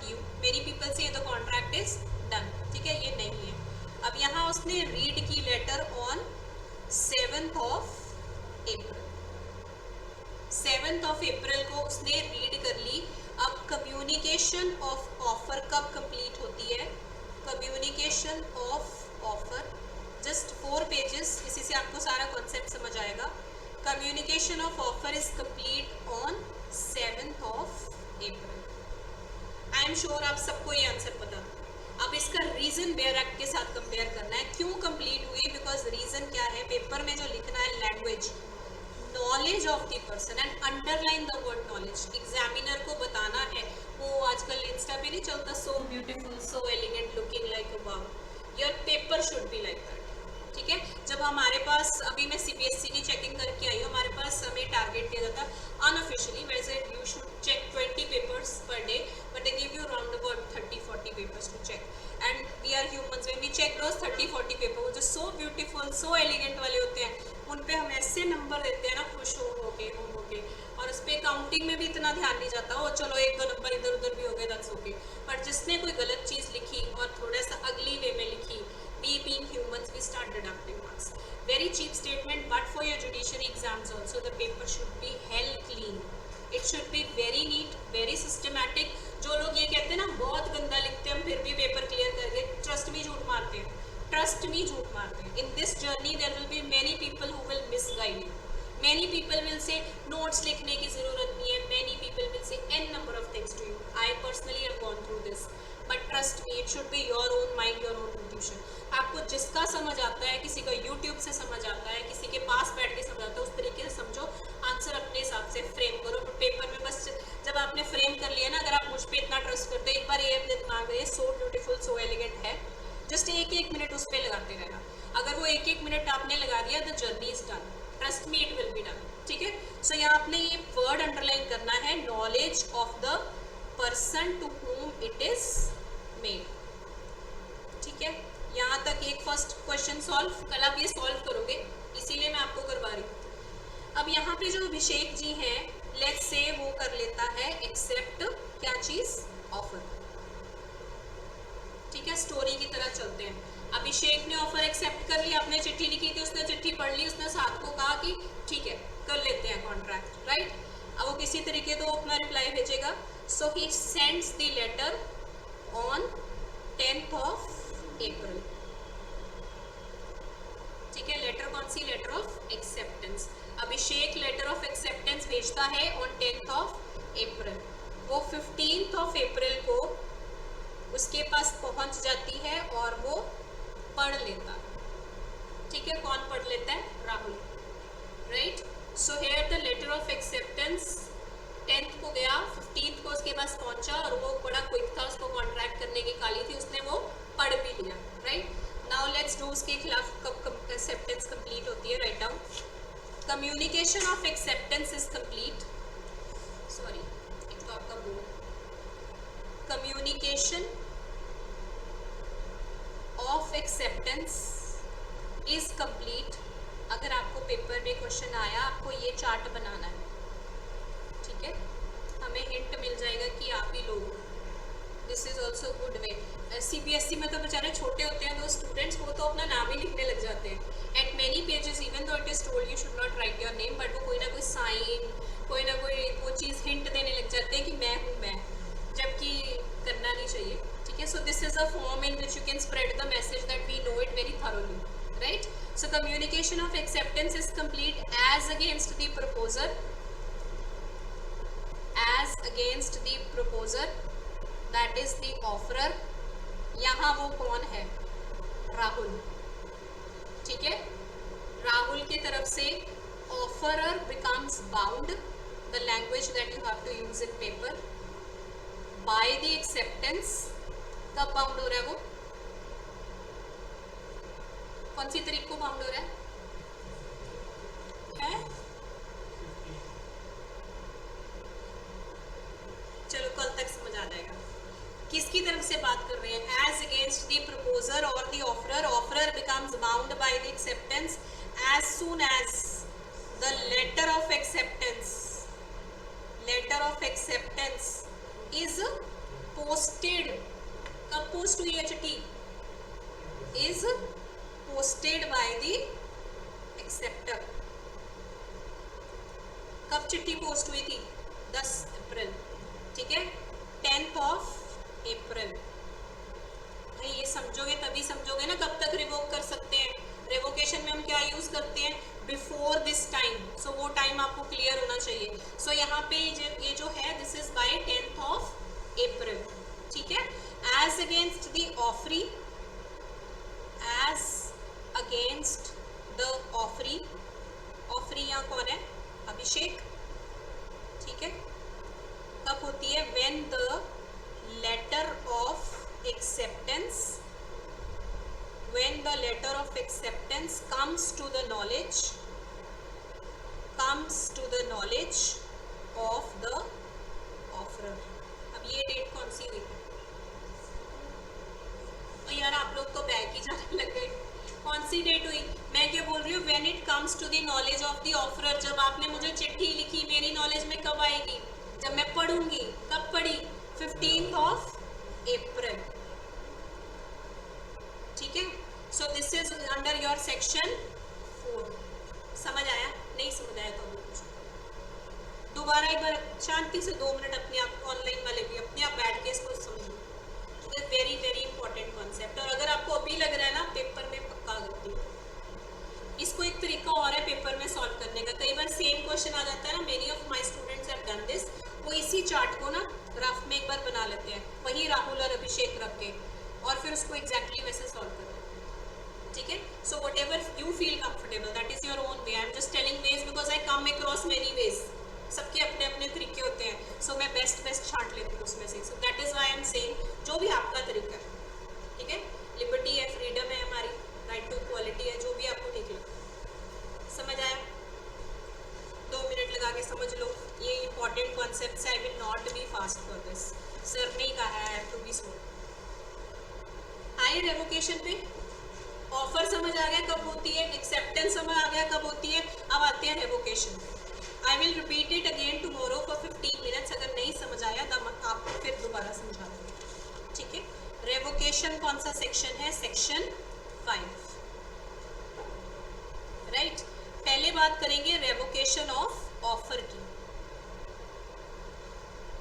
कम्युनिकेशन ऑफ ऑफर कब कंप्लीट होती है? Communication of offer, just 4 pages, इसी से आपको सारा कॉन्सेप्ट समझ आएगा। Communication of offer is complete on 7th of April। I am sure आप सबको ये आंसर पता था। अब इसका रीजन बेयर एक्ट के साथ कंपेयर करना है, क्यों कंप्लीट हुई, बिकॉज रीजन क्या है, पेपर में जो लिखना है language, knowledge of the person and underline the word knowledge. Examiner को बताना है, वो आजकल इंस्टा पे नहीं चलता, so beautiful, so elegant, looking like a wow, your paper should be like that. ठीक है, जब हमारे पास, अभी मैं सीबीएसई की चेकिंग करके आई हूँ, हमारे पास हमें टारगेट दिया जाता है अनऑफिशियली, वैसे you should check 20 papers per day, but they give you round about 30-40 papers to check, and we are humans, when we check रोज 30-40 पेपर, वो जो सो ब्यूटीफुल, सो एलिगेंट वाले होते हैं, उन पे हम ऐसे नंबर देते हैं ना, खुश हो के, और उस पर काउंटिंग में भी इतना ध्यान नहीं जाता, हो चलो 1-2 नंबर इधर उधर भी हो गए, दैट्स ओके। बट जिसने कोई गलत चीज़ लिखी और थोड़ा सा अगली वे में लिखी, we being humans, we start deducting marks. Very cheap statement, but for your judiciary exams also, the paper should be held clean. It should be very neat, very systematic. जो लोग ये कहते हैं ना बहुत गंदा लिखते हैं हम फिर भी पेपर क्लियर करके, ट्रस्ट मी झूठ मारते हैं, ट्रस्ट मी झूठ मारते हैं। In this journey there will be many people who will misguide you, many people will say notes लिखने की जरूरत नहीं है, many people will say n number of things to you. I personally have gone through this. But trust me, it should be your own mind, your own intuition. आपको जिसका समझ आता है, किसी का यूट्यूब से समझ आता है, किसी के पास बैठ के समझ आता है, उस तरीके से समझो, आंसर अपने हिसाब से फ्रेम करो। पेपर में बस जब आपने फ्रेम कर लिया ना, अगर आप मुझ पर इतना ट्रस्ट करते हो, एक बार ये अपने दिमाग में सो ब्यूटीफुल, सो एलिगेंट है, जस्ट 1-1 मिनट उस पर लगाते रहना। अगर वो 1-1 मिनट आपने लगा दिया, the journey is done, trust me, it will be done. ठीक है, सो यहाँ आपने ये वर्ड अंडरलाइन करना है, knowledge of the person to whom it is made। ठीक है, यहाँ तक एक फर्स्ट क्वेश्चन सॉल्व, कल आप ये सॉल्व करोगे, इसीलिए मैं आपको करवा रही हूँ। अब यहाँ पे जो अभिषेक जी हैं, लेट्स से वो कर लेता है एक्सेप्ट क्या चीज, ऑफर। ठीक है, स्टोरी की तरह चलते हैं। अभिषेक ने ऑफर एक्सेप्ट कर लिया, आपने चिट्ठी लिखी थी, उसने चिट्ठी पढ़ ली, उसने साथ को कहा कि ठीक है कर लेते हैं कॉन्ट्रैक्ट, राइट। अब वो किसी तरीके तो अपना रिप्लाई भेजेगा, so he sends the letter on 10th of April। ठीक है, लेटर कौन सी, letter of acceptance. Abhishek letter of acceptance भेजता है ऑन 10th of April। वो 15th of April को उसके पास पहुंच जाती है और वो पढ़ लेता है। ठीक है, कौन पढ़ लेता है, Rahul, right. So here the letter of acceptance 10th को गया, 15th को उसके पास पहुंचा, और वो बड़ा क्विक था, उसको कॉन्ट्रैक्ट करने की काली थी, उसने वो पढ़ भी लिया, राइट। नाउ लेट्स डू उसके खिलाफ कब एक्सेप्टेंस कंप्लीट होती है, write down. Communication of acceptance is complete, sorry एक तो आपका board, communication of acceptance is complete. अगर आपको पेपर में क्वेश्चन आया, आपको ये चार्ट बनाना है, ठीक है, हमें हिंट मिल जाएगा कि आप ही लोग, this is also good way. CBSE में तो बेचारे छोटे होते हैं दो स्टूडेंट्स, वो तो अपना नाम ही लिखने लग जाते हैं eight many pages, even though it is told you should not right your name, but वो कोई ना कोई साइन, कोई ना कोई वो चीज़ हिंट देने लग जाते हैं कि मैं हूँ मैं, जबकि करना नहीं चाहिए। ठीक है, so this is a form in which you can spread the message that we know it very thoroughly, right. So communication of acceptance is complete as against the proposer, as against the proposer, that is the offerer। यहाँ वो कौन है, राहुल। ठीक है, राहुल की तरफ से offerer becomes bound, the language that you have to use in paper, by the acceptance। कब बाउंड हो रहा है वो, कौन सी तारीख को बाउंड हो रहा है? चलो कल तक समझ आ जाएगा किसकी तरफ से बात कर रहे हैं। एज अगेंस्ट द प्रपोजर और the offerer, offerer becomes bound by the acceptance as soon as the letter of acceptance, letter of acceptance is posted. कब पोस्ट हुई है चिट्ठी, is posted by the accepter. कब चिट्ठी पोस्ट हुई थी, 10 अप्रैल। ठीक है, 10th of offeree as against the offeree. Offeree यहाँ कौन है? अभिषेक, ठीक है। कब होती है? When the letter of acceptance, when the letter of acceptance comes to the knowledge, comes to the knowledge of the offerer। अब ये डेट कौन सी हुई? और यार आप लोग तो बैक ही जाने लग गए। कौन सी डेट हुई? मैं क्या बोल रही हूँ? When it comes to the knowledge of the offerer. जब आपने मुझे चिट्ठी लिखी, मेरी नॉलेज में कब आएगी? जब मैं पढ़ूंगी। कब पढ़ी? 15th ऑफ अप्रैल, ठीक है। So this is under your section 4। समझ आया? नहीं समझ आया तो दोबारा एक बार शांति से 2 मिनट अपने आप, ऑनलाइन वाले भी अपने आप बैठ के इसको समझो। It is very very important concept. और अगर आपको अभी लग रहा है ना पेपर में पक्का गलती, इसको एक तरीका और है पेपर में सॉल्व करने का। कई बार सेम क्वेश्चन आ जाता है ना, many of my students have done this. वो इसी चार्ट को ना रफ में एक बार बना लेते हैं, वही राहुल और अभिषेक रख के, और फिर उसको एग्जैक्टली वैसे सॉल्व करते हैं, ठीक है। So whatever you feel comfortable, that is your own way. I am just telling ways because I come across many ways. सबके अपने अपने तरीके होते हैं। सो मैं बेस्ट छांट लेती हूँ उसमें से। So that is why I am saying जो भी आपका तरीका है, ठीक है। लिबर्टी है, फ्रीडम है हमारी, राइट टू इक्वालिटी है, जो भी आपको ठीक लगे। समझ आया? 2 मिनट लगा के समझ लो। ये important concept. I will not be fast for this. Sir ने कहा है टू बी स्लो। आए रेवोकेशन पे। ऑफर समझ आ गया कब होती है, एक्सेप्टेंस समझ आ गया कब होती है। अब आते हैं revocation. I will repeat it again tomorrow for 15 minutes. अगर नहीं समझ आया तब आपको फिर दोबारा समझा दूँगी, ठीक है। रेवोकेशन कौन सा सेक्शन है? Section 5, right. पहले बात करेंगे रेवोकेशन ऑफ ऑफर की।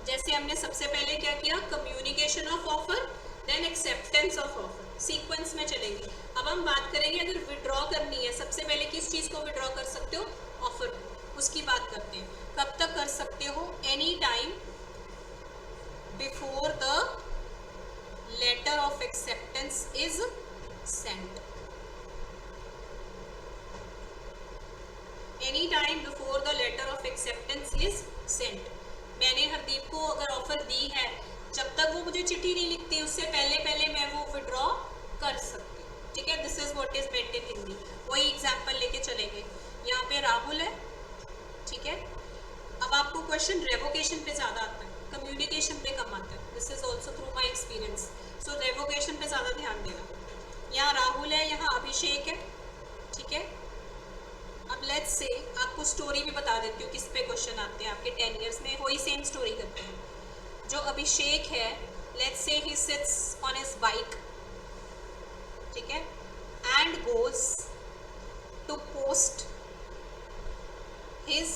जैसे हमने सबसे पहले क्या किया? Communication of offer, then acceptance of offer, sequence में चलेंगे। अब हम बात करेंगे अगर विड्रॉ करनी है, सबसे पहले किस चीज को विड्रॉ कर सकते हो? ऑफर को, उसकी बात करते हैं। कब तक कर सकते हो? Any time before the letter of acceptance is sent. Any time before the letter of acceptance is sent. मैंने हरदीप को अगर ऑफर दी है, जब तक वो मुझे चिट्ठी नहीं लिखती उससे पहले पहले मैं वो विड्रॉ कर सकती हूँ, ठीक है। This is what is meant in Hindi. वही एग्जांपल लेके चलेंगे। यहाँ पे राहुल है, ठीक है। अब आपको क्वेश्चन रेवोकेशन पे ज़्यादा आता है, कम्युनिकेशन पे कम आता है। This is also through my experience. So revocation पे ज़्यादा ध्यान देना। यहाँ राहुल है, यहाँ अभिषेक है, ठीक है। अब लेट्स से आपको स्टोरी भी बता देती हूँ किस पे क्वेश्चन आते हैं आपके 10 ईयर्स में। वही सेम स्टोरी करते हैं। जो अभिषेक है, let's say he sits on his bike, ठीक है, and goes to post his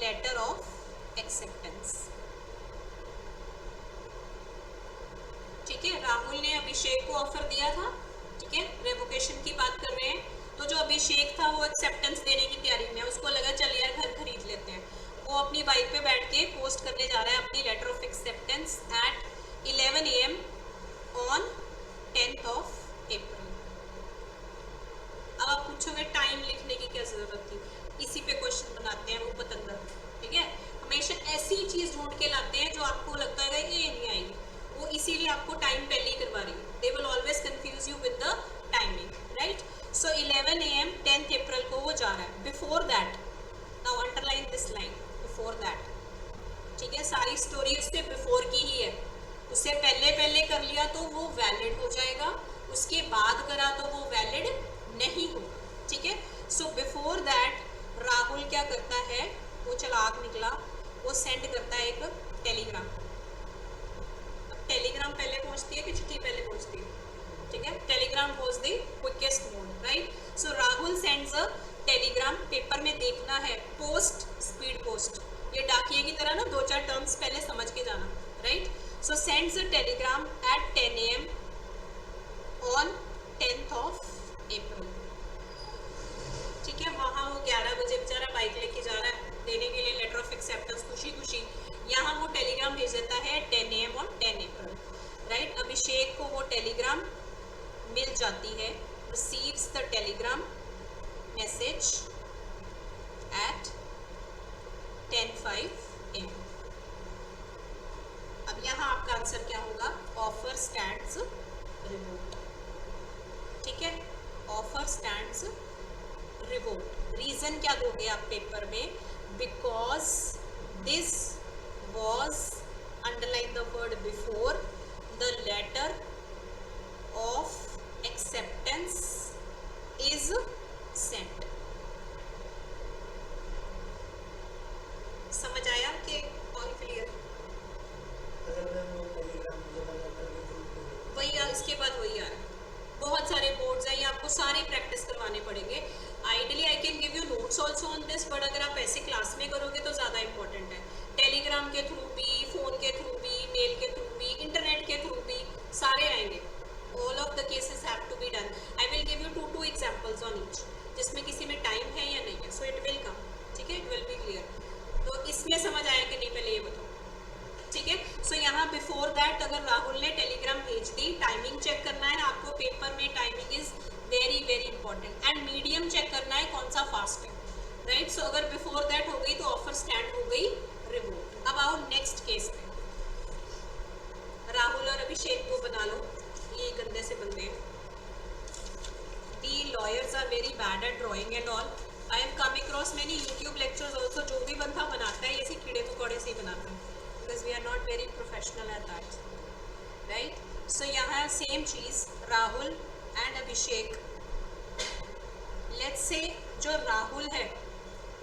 letter of acceptance, ठीक है। राहुल ने अभिषेक को ऑफर दिया था, ठीक है, रेवोकेशन की बात कर रहे हैं। तो जो अभिषेक था वो एक्सेप्टेंस देने की तैयारी में, उसको लगा चल यार घर खरीद लेते हैं। वो अपनी बाइक पे बैठ के पोस्ट करने जा रहा है अपनी letter of acceptance at 11 AM on 10th of April. अब आप पूछोगे टाइम लिखने की क्या जरूरत थी? इसी पे क्वेश्चन बनाते हैं वो पतंगर, ठीक है। हमेशा ऐसी चीज ढूंढ के लाते हैं जो आपको लगता है ये नहीं आएगी, वो इसीलिए आपको टाइम पहले ही करवा रही है। They will always confuse you with the timing, right. So 11 AM 10th अप्रैल को वो जा रहा है। Before that, now underline this line, before that, ठीक है। सारी स्टोरी उससे बिफोर की ही है। उससे पहले पहले कर लिया तो वो वैलिड हो जाएगा, उसके बाद करा तो वो वैलिड नहीं होगा, ठीक है। सो बिफोर दैट राहुल क्या करता है? वो चालाक निकला, वो सेंड करता है एक टेलीग्राम। टेलीग्राम पहले पहुंचती है कि चिट्ठी पहले पहुंचती है? ठीक है, Telegram was the quickest mode, right. So Rahul sends a Telegram. Paper में देखना है पोस्ट, स्पीड पोस्ट, ये डाकिए की तरह ना 2-4 टर्म्स पहले समझ के जाना, right. So sends a telegram at 10 AM on 10th of April, ठीक है। वहाँ वो 11 बजे बेचारा बाइक लेके जा रहा है देने के लिए लेटर ऑफ एक्सेप्टेंस, खुशी खुशी। यहाँ वो टेलीग्राम भेज देता है 10 AM ऑन 10 अप्रैल, राइट। अभिषेक को वो टेलीग्राम मिल जाती है, receives the telegram message at 10:05 AM। अब यहाँ आपका आंसर क्या होगा? Offer stands revoked. ठीक है, ऑफर स्टैंड्स रिवोक्ड। रीजन क्या दोगे आप पेपर में? Because this was, underline the word before, the letter of acceptance is sent. समझ आया कि ऑल क्लियर? वही इसके बाद वही आ रहा है। बहुत सारे बोर्ड्स हैं, ये आपको सारे प्रैक्टिस करवाने पड़ेंगे। Ideally I can give you notes also on this, but अगर आप ऐसे क्लास में करोगे तो ज़्यादा इंपॉर्टेंट है। टेलीग्राम के थ्रू भी, फ़ोन के थ्रू भी, मेल के थ्रू भी, इंटरनेट के थ्रू भी सारे आएंगे। All of the cases have to be done. I will give you 2 examples on each, जिसमें किसी में टाइम है या नहीं है, सो इट विल कम। ठीक है, इट विल बी क्लियर। तो इसमें समझ आया कि नहीं, पहले ये बताओ। ठीक है, सो यहाँ बिफोर दैट अगर राहुल ने टेलीग्राम भेज दी, टाइमिंग चेक करना है आपको पेपर में, timing is very very important, and medium check करना है कौन सा फास्ट है, राइट। सो अगर बिफोर दैट हो गई तो ऑफर स्टैंड हो गई रिवोक्ड। अब आओ नेक्स्ट केस पे, राहुल और अभिषेक को बना लो, ये गंदे से बंदे हैं। The lawyers are very bad at drawing and all. I have come across many YouTube lectures also, जो भी बंदा बनाता है ऐसे कीड़े मकोड़े से ही बनाता है, because we are not very professional at that, right? So यहाँ same cheese, Rahul and Abhishek. Let's say जो राहुल है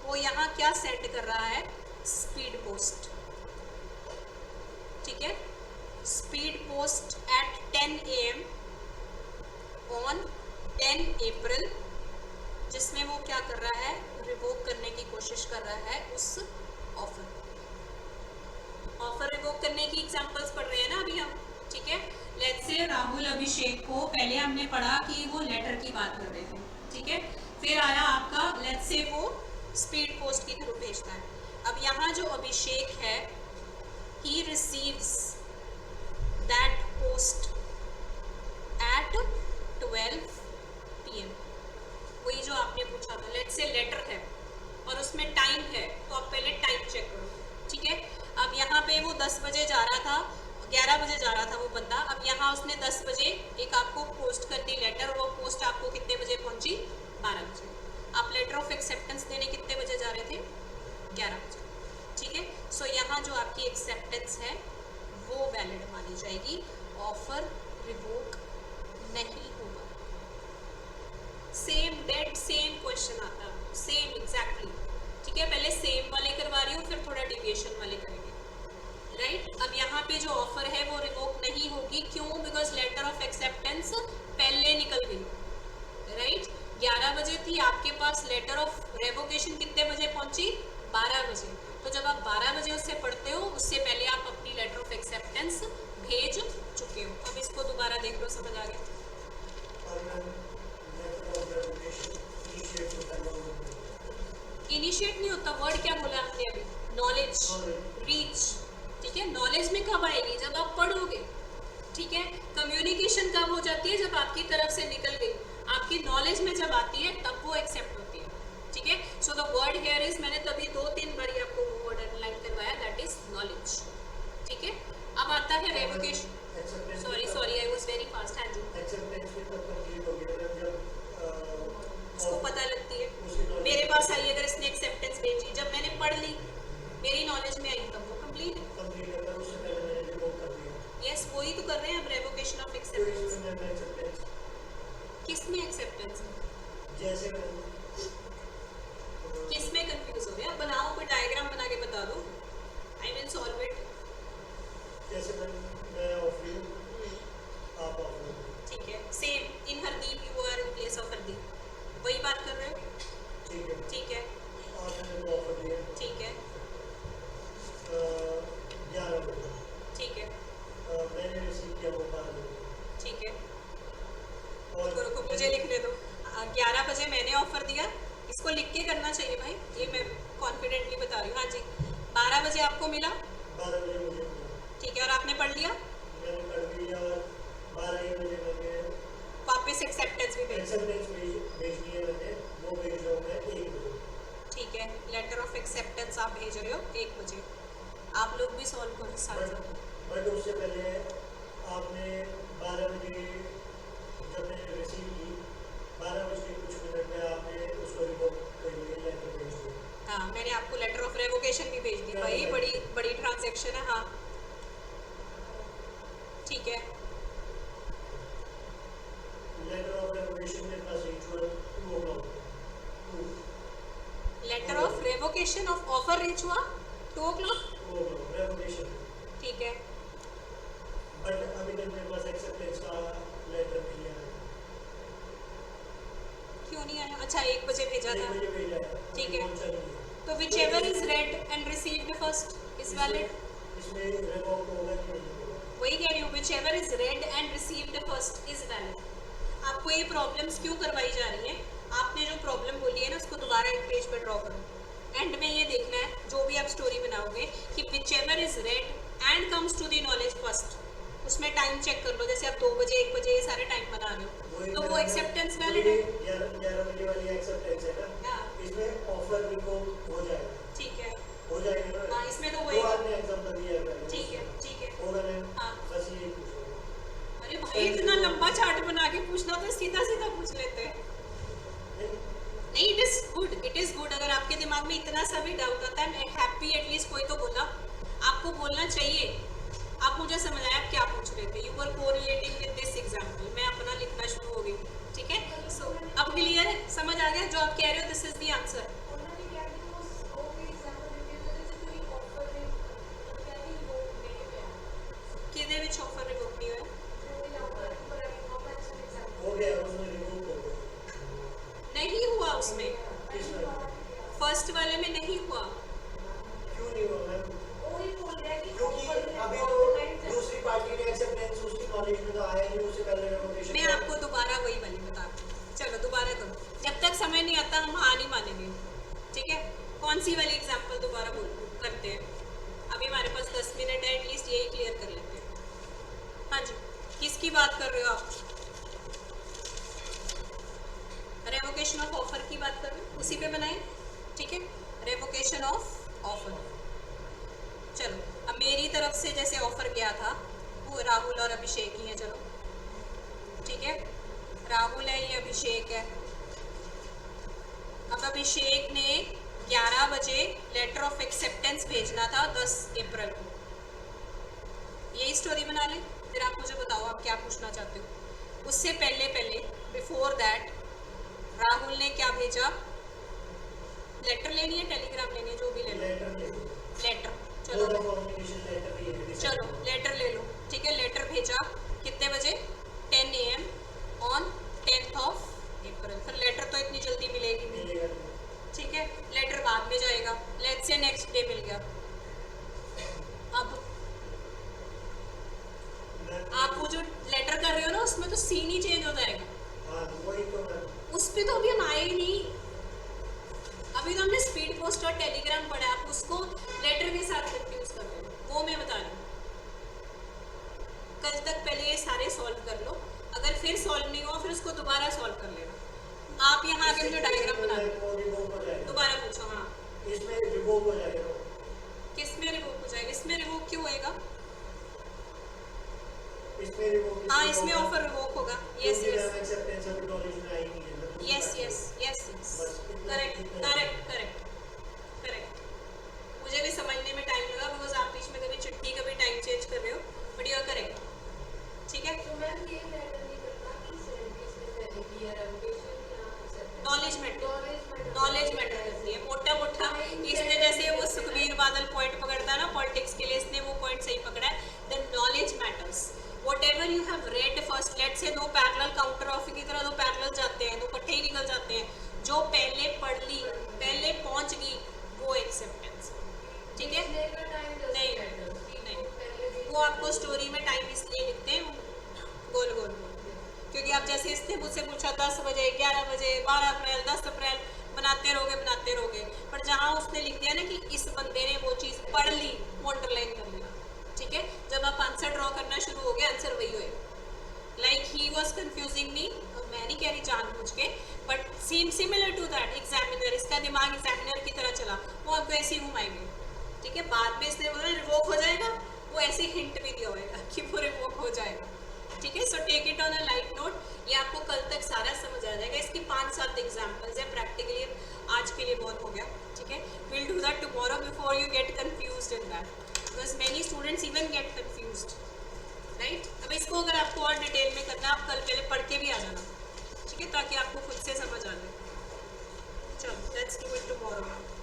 वो यहाँ क्या सेंड कर रहा है? Speed post. ठीक है, speed post at 10 AM on 10 अप्रैल, जिसमें वो क्या कर रहा है? रिवोक करने की कोशिश कर रहा है उस ऑफर। ऑफर रिवोक करने की एग्जांपल्स पढ़ रहे हैं ना अभी हम। ठीक है, लेट्स से राहुल अभिषेक को, पहले हमने पढ़ा कि वो लेटर की बात कर रहे थे। ठीक है, फिर आया आपका लेट्स से वो स्पीड पोस्ट की थ्रू भेजता है। अब यहाँ जो अभिषेक है, he receives that post at 12 PM। वही जो आपने पूछा था, लेट्स से लेटर है और उसमें टाइम है, तो आप पहले टाइम चेक करो। ठीक है, अब यहाँ पे वो 10 बजे जा रहा था, 11 बजे जा रहा था वो बंदा। अब यहाँ उसने 10 बजे एक आपको पोस्ट कर दी लेटर, और वो पोस्ट आपको कितने बजे पहुँची? 12 बजे। आप लेटर ऑफ एक्सेप्टेंस देने कितने बजे जा रहे थे? 11 बजे। ठीक है, सो यहाँ जो आपकी एक्सेप्टेंस है वो वैलिड मानी जाएगी, ऑफर रिवोक नहीं होगा। सेम डेट सेम क्वेश्चन आता है, सेम एग्जैक्टली। ठीक है, पहले सेम वाले करवा रही हूँ, फिर थोड़ा डिविएशन वाले करेंगे, राइट। अब यहाँ पे जो ऑफर है वो रिवोक नहीं होगी, क्यों? बिकॉज लेटर ऑफ एक्सेप्टेंस पहले निकल गई, राइट। 11 बजे थी आपके पास, लेटर ऑफ रेवोकेशन कितने बजे पहुंची? 12 बजे। तो जब आप 12 बजे उससे पढ़ते हो, उससे पहले आप अपनी लेटर ऑफ एक्सेप्टेंस भेज चुके हो। अब इसको दोबारा देख लो, समझ आ गया? इनिशिएट नहीं होता, वर्ड क्या बोला आपने अभी? Knowledge, reach. ठीक है, नॉलेज में कब आएगी? जब आप पढ़ोगे। ठीक है, कम्युनिकेशन कब हो जाती है? जब आपकी तरफ से निकल गई, आपकी नॉलेज में जब आती है तब वो एक्सेप्ट होती है। ठीक है, so the word here is, मैंने तभी 2-3 बार आपको वो वर्ड अंडरलाइन करवाया, दैट इज नॉलेज। ठीक है, अब आता है revocation. Sorry I was very fast. हाँ जी, उसको पता लगती है, मेरे पास आई अगर इसने एक्सेप्टेंस भेजी, जब मैंने पढ़ ली, मेरी नॉलेज में आई, तब वो कंप्लीट है। यस, वही तो कर रहे हैं अब, रेवोकेशन ऑफ एक्सेप्टेंस। किसमें एक्सेप्टेंस है? किसमें कंफ्यूज हो गया? बनाओ, कोई डायग्राम बना के बता दो, आई विल सॉल्व इट। ठीक है, same in Hardeep, you are in place of Hardeep, वही बात कर रहे हो? ठीक है, ठीक है, ठीक है, मैंने रिसीव किया वो 12 बजे। ठीक है, रुको मुझे लिखने दो। 11 बजे मैंने ऑफर दिया, इसको लिख के करना चाहिए भाई, ये मैं कॉन्फिडेंटली बता रही हूँ। हाँ जी, 12 बजे आपको मिला? 12 बजे मुझे। ठीक है, और आपने पढ़ लिया? मैंने पढ़ लिया, और 12 बजे मैंने एक्सेप्टेंस भी भेज एक्सेप्टेंस भेजनी है मैंने, वो भेज रहा हूँ मैं 1 बजे। ठीक है, लेटर ऑफ एक्सेप्टेंस आप भेज रहे हो 1 बजे। आप लोग भी सॉल्व करो साथ। बट उससे पहले आपने 12 बजे जब मैंने रिसीव की 12 बजे कुछ मिनट में आपने उसको रिवोक कर लिया, लेटर भेज दिया। हाँ, मैंने आपको लेटर ऑफ रेवोकेशन भी भेज दी भाई, बड़ी बड़ी ट्रांजैक्शन है। हाँ ठीक है, लेटर ऑफ रेवोकेशन मेरे पास रिचुअल 2 o'clock, letter of revocation of offer reach हुआ 2 o'clock। 2 o'clock revocation. ठीक है, बट अभी तक मेरे पास एक्सेप्टेंस का लेटर नहीं आया। क्यों नहीं आया? अच्छा 1 बजे भेजा 1 था। बजे भेजा है, ठीक है। पहुंचा नहीं है। तो which ever is read and received first is valid. इसमें रिवोक होगा कि नहीं होगा? वही कह रही हूँ, which ever is read and received first is valid. आपको ये प्रॉब्लम्स क्यों करवाई जा रही हैं? आपने जो प्रॉब्लम बोली है ना, उसको दोबारा एक पेज पर ड्रॉ करो। एंड में ये देखना है जो भी आप स्टोरी बनाओगे कि whichever is read and comes to the knowledge first, उसमें टाइम चेक कर लो। जैसे आप 2 बजे 1 बजे ये सारे टाइम बना रहे हो, तो वो एक्सेप्टेंस वैलिड है। 11 बजे वाली एक्सेप्टेंस है ना, हाँ इसमें ऑफर रिवोक हो जाएगा। ठीक है, हो जाएगा ना? हाँ इसमें तो तो वही। आपने एग्जांपल दिया है। ठीक है ठीक है। होगा ना? हाँ। बस ये पूछो। अरे भाई इतना लंबा चार्ट बना के पूछना तो सीधा सीधा पूछ लेते हैं। नहीं, इट इज गुड अगर आपके दिमाग में इतना सा भी डाउट आता है। हैप्पी एटलीस्ट कोई तो बोला, आपको बोलना चाहिए। आप मुझे समझ आया आप क्या पूछ रहे थे। You were correlating with this example. मैं अपना लिखना शुरू हो गई। ठीक है, सो अब क्लियर है, समझ आ गया जो आप कह रहे हो। This is the answer. किदे विच ऑफर रिवोक नहीं हुआ? हो गया, उसमें रिवोक हो गया। नहीं हुआ उसमें, इसमें फर्स्ट वाले में नहीं हुआ। क्यों नहीं हुआ मैम? क्योंकि अभी तो दूसरी पार्टी ने एक्सेप्टेंस उसकी नॉलेज में तो आया नहीं, उससे पहले रेवोकेशन। मैं आपको दोबारा वही वाली बता रही हूँ। चलो दोबारा करो, जब तक समझ नहीं आता हम हाँ नहीं मानेंगे। ठीक है, कौन सी वाली एग्जांपल दोबारा बोल करते हैं? अभी हमारे पास 10 मिनट है, एटलीस्ट यही क्लियर कर लेते हैं। हाँ जी, किसकी बात कर रहे हो आप? रेवोकेशन ऑफ ऑफर की बात कर रहे हो, उसी पे बनाए। ठीक है, रेवोकेशन ऑफ ऑफर। चलो अब मेरी तरफ से जैसे ऑफर गया था, वो राहुल और अभिषेक ही है। चलो ठीक है, राहुल है, ये अभिषेक है। अब अभिषेक ने 11 बजे लेटर ऑफ एक्सेप्टेंस भेजना था 10 अप्रैल को। यही स्टोरी बना लें, फिर आप मुझे बताओ आप क्या पूछना चाहते हो। उससे पहले बिफोर दैट राहुल ने क्या भेजा? लेटर लेनी है, टेलीग्राम लेनी है, जो भी ले लो। लेटर चलो चलो लेटर ले लो। ठीक है, लेटर भेजा कितने बजे? 10 AM on 10th of April। फिर लेटर तो इतनी जल्दी मिलेगी नहीं। ठीक है, लेटर बाद में जाएगा। Let's say next day meal गया। अब आप वो जो लेटर कर रहे हो ना, उसमें तो सीन ही चेंज हो जाएगा। हाँ, वही तो मैं उस पर तो अभी हम आए ही नहीं। अभी तो हमने स्पीड पोस्ट और टेलीग्राम पढ़ा, आप उसको लेटर के साथ कंफ्यूज कर रहे हो, वो मैं बता रही हूँ। कल तक पहले ये सारे सॉल्व कर लो, अगर फिर सॉल्व नहीं हुआ फिर उसको दोबारा सॉल्व कर लेना। आप यहाँ आगे जो डायग्राम बना लो, दोबारा पूछो। हाँ, इसमें रिवोक हो जाएगा। किस में रिवोक हो जाएगा? इसमें रिवोक क्यों होएगा? इसमें रिवोक, हाँ इसमें ऑफर रिवोक होगा। यस यस एक्सेप्टेंस अभी नॉलेज में आई नहीं है। Yes yes yes yes, correct correct correct correct. मुझे भी समझने में टाइम लगा, बिकॉज आप बीच में कभी चिट्ठी कभी टाइम चेंज कर रहे हो, बट यू आर करेक्ट। ठीक है, नॉलेज मैटर करती है। मोटा मोटा इसने जैसे वो सुखबीर बादल पॉइंट पकड़ता है ना पॉलिटिक्स के लिए, इसने वो पॉइंट सही पकड़ा है। The knowledge matters. whatever you have read first, let's say 2 parallel counter offer की तरह 2 पैरेलल जाते हैं, 2 इकट्ठे ही निकल जाते हैं। जो पहले पढ़ ली, पहले पहुंच गई, वो एक्सेप्टेंस। ठीक है, नहीं वो आपको स्टोरी में टाइम इसलिए लिखते हैं गोल गोल गोल, क्योंकि आप जैसे इसने मुझसे पूछा 10 बजे 11 बजे 12 अप्रैल 10 अप्रैल बनाते रहोगे, पर जहाँ उसने लिख दिया ना कि इस बंदे ने वो चीज़ पढ़ ली, वो अंडरलाइन कर लिया। ठीक है, जब आप आंसर ड्रॉ करना शुरू हो गए, आंसर वही होएगा। Like he was confusing me, मैं नहीं कह रही जानबूझ के, but same similar to that examiner, इसका दिमाग एग्जामिनर की तरह चला, वो आपको ऐसे ही घुमाएंगे, ठीक है। बाद में इसने बोला रिवोक हो जाएगा, वो ऐसे हिंट भी दिया होगा कि वो रिवोक हो जाएगा, ठीक है। So take it on a light note, ये आपको कल तक सारा समझ आ जाएगा। इसकी 5-7 एग्जाम्पल्स है, प्रैक्टिकली आज के लिए बहुत हो गया, ठीक है। Will do that tomorrow before you get confused in that, because many students even get confused, right. अब इसको अगर आपको और डिटेल में करना, आप कल पहले पढ़ के भी आ जाना, ठीक है, ताकि आपको खुद से समझ आ जाए। चलो लेट्स डू इट टुमारो।